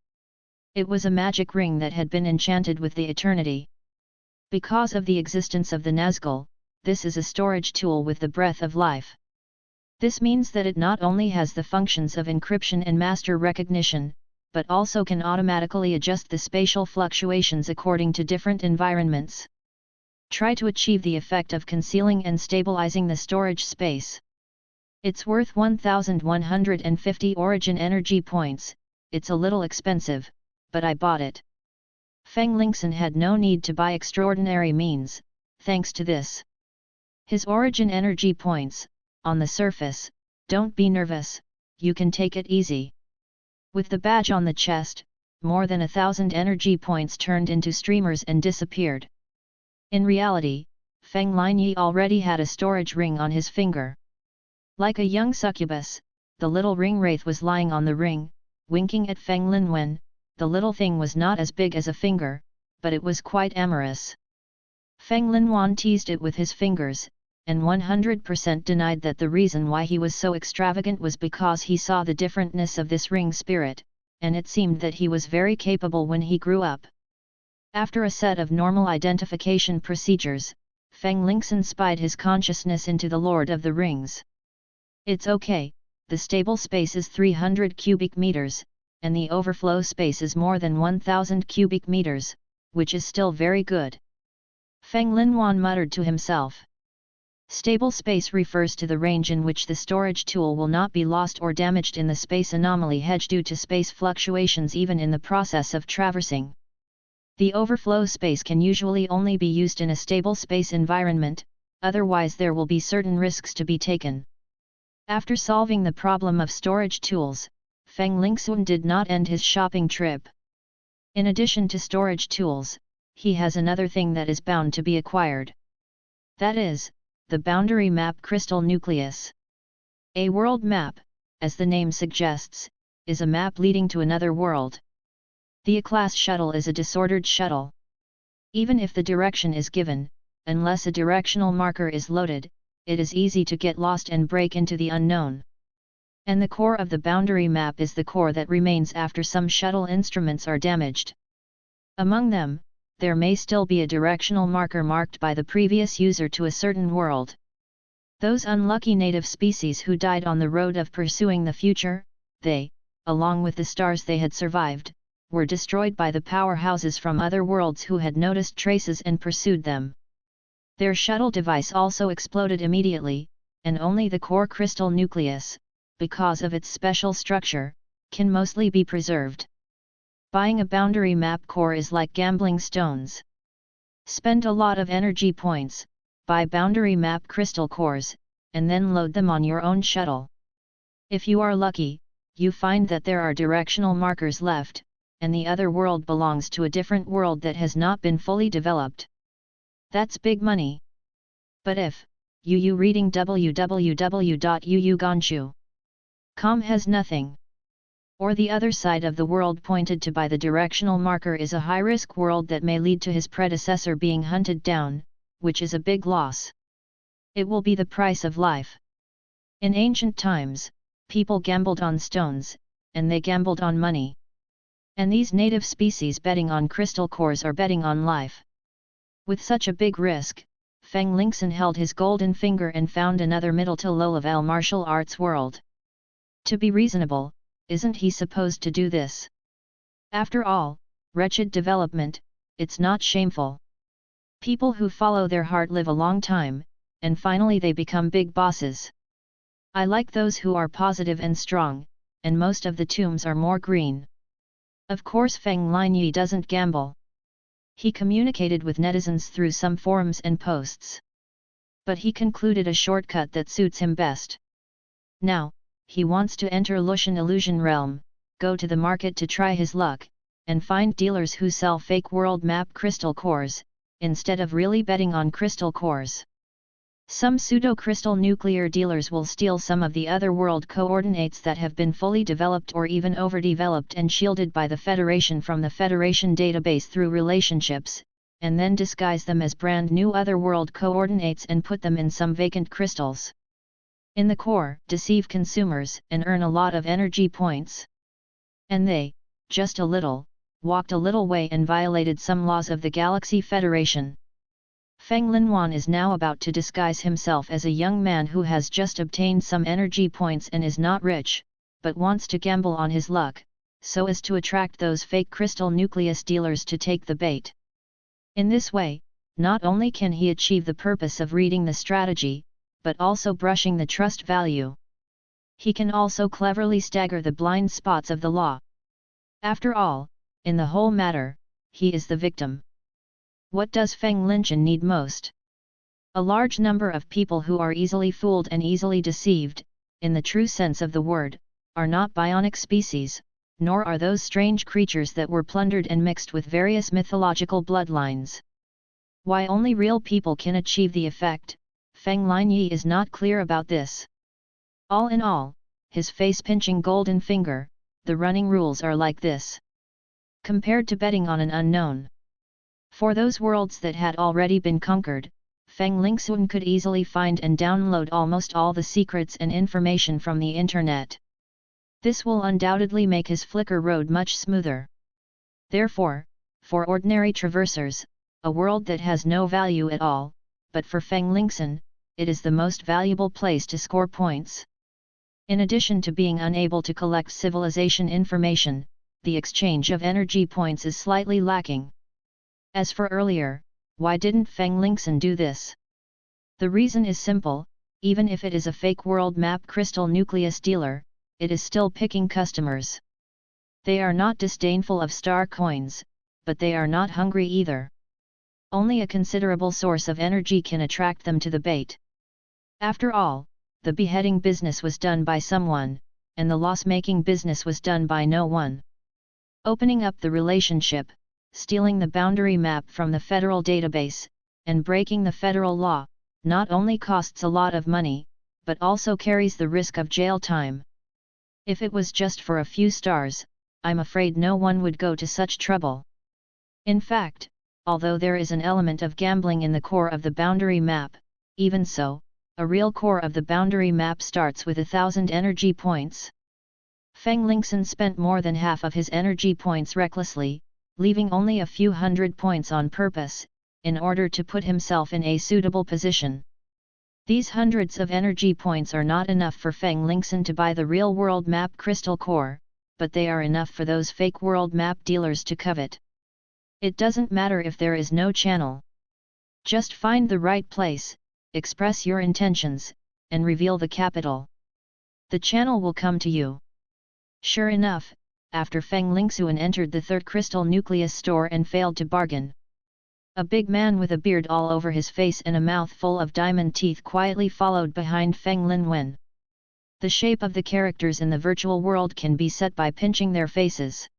It was a magic ring that had been enchanted with the eternity. Because of the existence of the Nazgul, this is a storage tool with the breath of life. This means that it not only has the functions of encryption and master recognition, but also can automatically adjust the spatial fluctuations according to different environments. Try to achieve the effect of concealing and stabilizing the storage space. It's worth 1,150 origin energy points. It's a little expensive, but I bought it. Feng Lingxin had no need to buy extraordinary means, thanks to this. His origin energy points, on the surface, don't be nervous, you can take it easy. With the badge on the chest, more than 1,000 energy points turned into streamers and disappeared. In reality, Feng Linyi already had a storage ring on his finger. Like a young succubus, the little ring wraith was lying on the ring, winking at Feng Linwen. The little thing was not as big as a finger, but it was quite amorous. Feng Linwen teased it with his fingers, and 100% denied that the reason why he was so extravagant was because he saw the differentness of this ring spirit, and it seemed that he was very capable when he grew up. After a set of normal identification procedures, Feng Lingxin spied his consciousness into the Lord of the Rings. It's okay, the stable space is 300 cubic meters, and the overflow space is more than 1,000 cubic meters, which is still very good. Feng Linwen muttered to himself. Stable space refers to the range in which the storage tool will not be lost or damaged in the space anomaly hedge due to space fluctuations even in the process of traversing. The overflow space can usually only be used in a stable space environment, otherwise there will be certain risks to be taken. After solving the problem of storage tools, Feng Lingxun did not end his shopping trip. In addition to storage tools, he has another thing that is bound to be acquired. That is, the boundary map crystal nucleus. A world map, as the name suggests, is a map leading to another world. The A-class shuttle is a disordered shuttle. Even if the direction is given, unless a directional marker is loaded, it is easy to get lost and break into the unknown. And the core of the boundary map is the core that remains after some shuttle instruments are damaged. Among them, there may still be a directional marker marked by the previous user to a certain world. Those unlucky native species who died on the road of pursuing the future, they, along with the stars they had survived, were destroyed by the powerhouses from other worlds who had noticed traces and pursued them. Their shuttle device also exploded immediately, and only the core crystal nucleus, because of its special structure, can mostly be preserved. Buying a boundary map core is like gambling stones. Spend a lot of energy points, buy boundary map crystal cores, and then load them on your own shuttle. If you are lucky, you find that there are directional markers left, and the other world belongs to a different world that has not been fully developed. That's big money. But if, you reading www.uuganshu.com has nothing, or the other side of the world pointed to by the directional marker is a high-risk world that may lead to his predecessor being hunted down, which is a big loss. It will be the price of life. In ancient times, people gambled on stones, and they gambled on money. And these native species betting on crystal cores are betting on life. With such a big risk, Feng Lingxun held his golden finger and found another middle to low-level martial arts world. To be reasonable, isn't he supposed to do this? After all, wretched development, it's not shameful. People who follow their heart live a long time, and finally they become big bosses. I like those who are positive and strong, and most of the tombs are more green. Of course Feng Linyi doesn't gamble. He communicated with netizens through some forums and posts. But he concluded a shortcut that suits him best. Now, he wants to enter Lushan illusion realm, go to the market to try his luck, and find dealers who sell fake world map crystal cores, instead of really betting on crystal cores. Some pseudo-crystal nuclear dealers will steal some of the other world coordinates that have been fully developed or even overdeveloped and shielded by the Federation from the Federation database through relationships, and then disguise them as brand new other world coordinates and put them in some vacant crystals. In the core, deceive consumers and earn a lot of energy points. And they, just a little, walked a little way and violated some laws of the Galaxy Federation. Feng Linwan is now about to disguise himself as a young man who has just obtained some energy points and is not rich, but wants to gamble on his luck, so as to attract those fake crystal nucleus dealers to take the bait. In this way, not only can he achieve the purpose of reading the strategy, but also brushing the trust value. He can also cleverly stagger the blind spots of the law. After all, in the whole matter, he is the victim. What does Feng Lingxun need most? A large number of people who are easily fooled and easily deceived, in the true sense of the word, are not bionic species, nor are those strange creatures that were plundered and mixed with various mythological bloodlines. Why only real people can achieve the effect, Feng Linyi is not clear about this. All in all, his face-pinching golden finger, the running rules are like this. Compared to betting on an unknown. For those worlds that had already been conquered, Feng Lingxun could easily find and download almost all the secrets and information from the internet. This will undoubtedly make his Flickr road much smoother. Therefore, for ordinary traversers, a world that has no value at all, but for Feng Lingxun, it is the most valuable place to score points. In addition to being unable to collect civilization information, the exchange of energy points is slightly lacking. As for earlier, why didn't Feng Lingxun do this? The reason is simple: even if it is a fake world map crystal nucleus dealer, it is still picking customers. They are not disdainful of star coins, but they are not hungry either. Only a considerable source of energy can attract them to the bait. After all, the beheading business was done by someone, and the loss-making business was done by no one. Opening up the relationship, stealing the boundary map from the federal database, and breaking the federal law, not only costs a lot of money, but also carries the risk of jail time. If it was just for a few stars, I'm afraid no one would go to such trouble. In fact, although there is an element of gambling in the core of the boundary map, even so, a real core of the boundary map starts with 1,000 energy points. Feng Lingxin spent more than half of his energy points recklessly, leaving only a few hundred points on purpose, in order to put himself in a suitable position. These hundreds of energy points are not enough for Feng Lingxin to buy the real world map crystal core, but they are enough for those fake world map dealers to covet. It doesn't matter if there is no channel. Just find the right place, express your intentions, and reveal the capital. The channel will come to you. Sure enough, after Feng Lingxuan entered the third crystal nucleus store and failed to bargain, a big man with a beard all over his face and a mouth full of diamond teeth quietly followed behind Feng Linwen. The shape of the characters in the virtual world can be set by pinching their faces.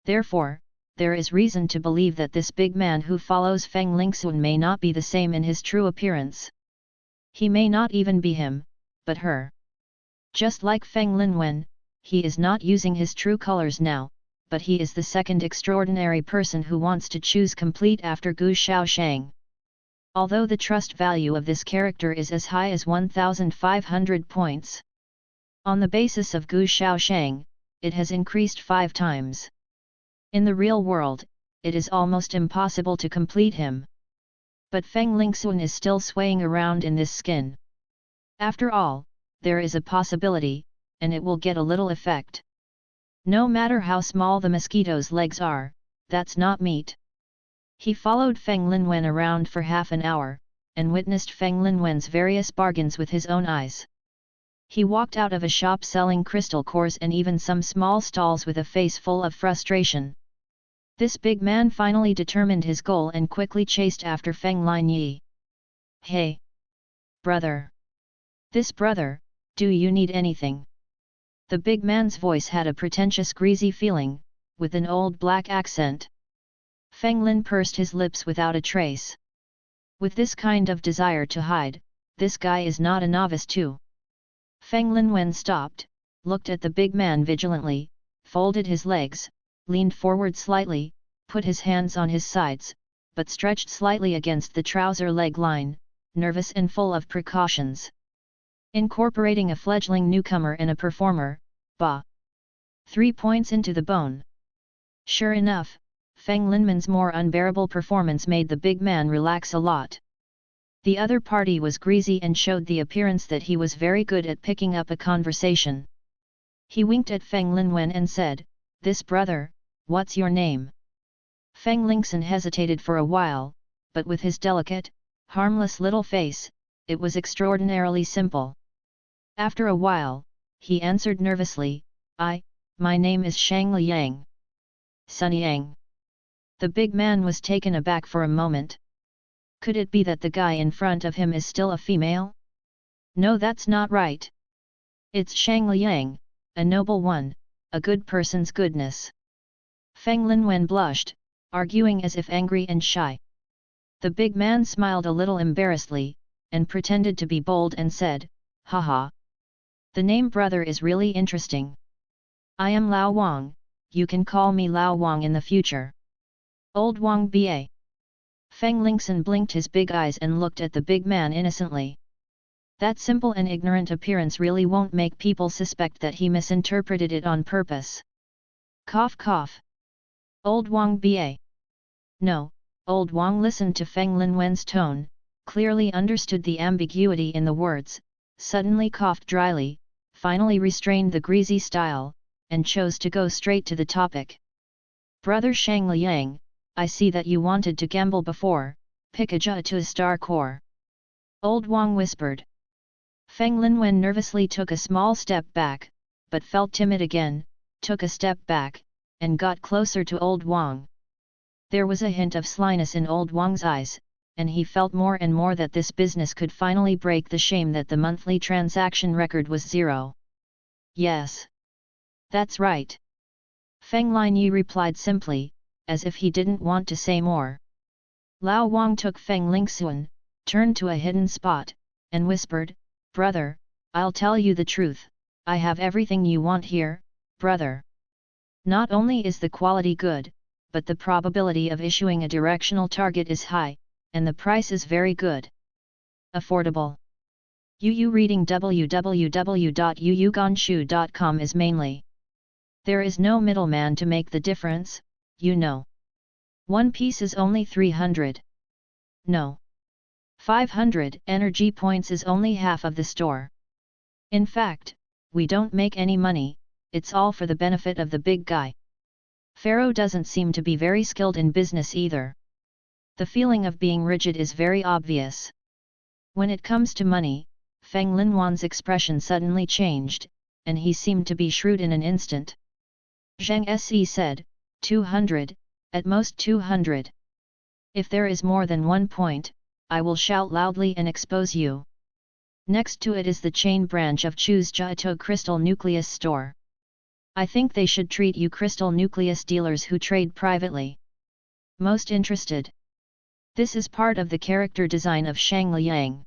Therefore, there is reason to believe that this big man who follows Feng Lingxuan may not be the same in his true appearance. He may not even be him, but her. Just like Feng Linwen, he is not using his true colors now, but he is the second extraordinary person who wants to choose complete after Gu Xiaoshang. Although the trust value of this character is as high as 1,500 points. On the basis of Gu Xiaoshang, it has increased 5 times. In the real world, it is almost impossible to complete him. But Feng Lingxuan is still swaying around in this skin. After all, there is a possibility, and it will get a little effect. No matter how small the mosquito's legs are, that's not meat. He followed Feng Linwen around for half an hour, and witnessed Feng Linwen's various bargains with his own eyes. He walked out of a shop selling crystal cores and even some small stalls with a face full of frustration. This big man finally determined his goal and quickly chased after Feng Linyi. Hey! Brother! This brother, do you need anything? The big man's voice had a pretentious greasy feeling, with an old black accent. Feng Lin pursed his lips without a trace. With this kind of desire to hide, this guy is not a novice too. Feng Linwen stopped, looked at the big man vigilantly, folded his legs, leaned forward slightly, put his hands on his sides, but stretched slightly against the trouser leg line, nervous and full of precautions. Incorporating a fledgling newcomer and a performer, bah! 3 points into the bone. Sure enough, Feng Linman's more unbearable performance made the big man relax a lot. The other party was greasy and showed the appearance that he was very good at picking up a conversation. He winked at Feng Linwen and said, "This brother, what's your name?" Feng Lingxin hesitated for a while, but with his delicate, harmless little face, it was extraordinarily simple. After a while, he answered nervously, My name is Shang Liang. Sun Yang." The big man was taken aback for a moment. Could it be that the guy in front of him is still a female? No, that's not right. It's Shang Liang, a noble one, a good person's goodness. Feng Linwen blushed, arguing as if angry and shy. The big man smiled a little embarrassedly, and pretended to be bold and said, "Haha. The name brother is really interesting. I am Lao Wang, you can call me Lao Wang in the future." Old Wang ba. Feng Lingxin blinked his big eyes and looked at the big man innocently. That simple and ignorant appearance really won't make people suspect that he misinterpreted it on purpose. Cough cough. Old Wang ba. No, Old Wang listened to Feng Linwen's tone, clearly understood the ambiguity in the words, suddenly coughed dryly, finally restrained the greasy style, and chose to go straight to the topic. "Brother Shang Liang, I see that you wanted to gamble before, pick a jia to a star core." Old Wang whispered. Feng Linwen nervously took a small step back, but felt timid again, took a step back, and got closer to Old Wang. There was a hint of slyness in old Wang's eyes, and he felt more and more that this business could finally break the shame that the monthly transaction record was 0. Yes. That's right. Feng Linyi replied simply, as if he didn't want to say more. Lao Wang took Feng Lingxuan, turned to a hidden spot, and whispered, "Brother, I'll tell you the truth, I have everything you want here, brother. Not only is the quality good, but the probability of issuing a directional target is high, and the price is very good. Affordable." UU reading www.uuganshu.com is mainly. There is no middleman to make the difference, you know. One piece is only 300. No. 500 energy points is only half of the store. In fact, we don't make any money, it's all for the benefit of the big guy. Pharaoh doesn't seem to be very skilled in business either. The feeling of being rigid is very obvious. When it comes to money, Feng Linwan's expression suddenly changed, and he seemed to be shrewd in an instant. Zhang Se said, 200, at most 200. If there is more than 1 point, I will shout loudly and expose you. Next to it is the chain branch of Chu's Jiaito Crystal Nucleus store. I think they should treat you crystal nucleus dealers who trade privately. Most interested. This is part of the character design of Shang Liang.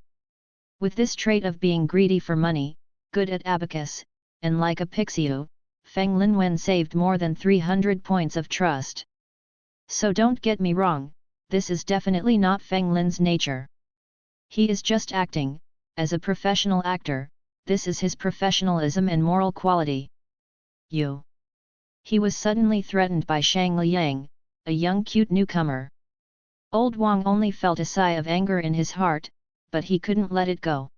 With this trait of being greedy for money, good at abacus, and like a pixiu, Feng Linwen saved more than 300 points of trust. So don't get me wrong, this is definitely not Feng Lin's nature. He is just acting, as a professional actor, this is his professionalism and moral quality. You. He was suddenly threatened by Shang Liang, a young cute newcomer. Old Wang only felt a sigh of anger in his heart, but he couldn't let it go.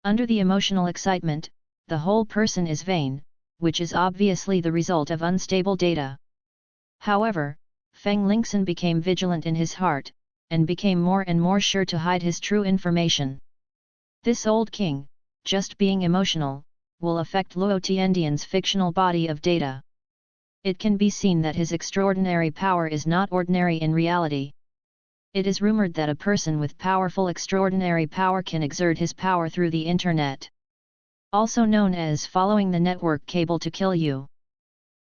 Under the emotional excitement, the whole person is vain, which is obviously the result of unstable data. However, Feng Lingxin became vigilant in his heart, and became more and more sure to hide his true information. This old king, just being emotional, will affect Luo Tiandian's fictional body of data. It can be seen that his extraordinary power is not ordinary in reality. It is rumored that a person with powerful extraordinary power can exert his power through the internet. Also known as following the network cable to kill you.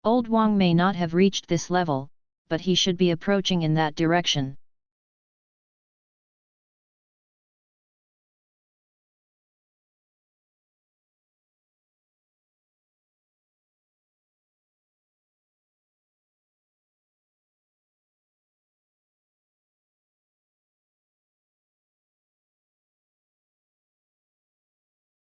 Old Wang may not have reached this level, but he should be approaching in that direction.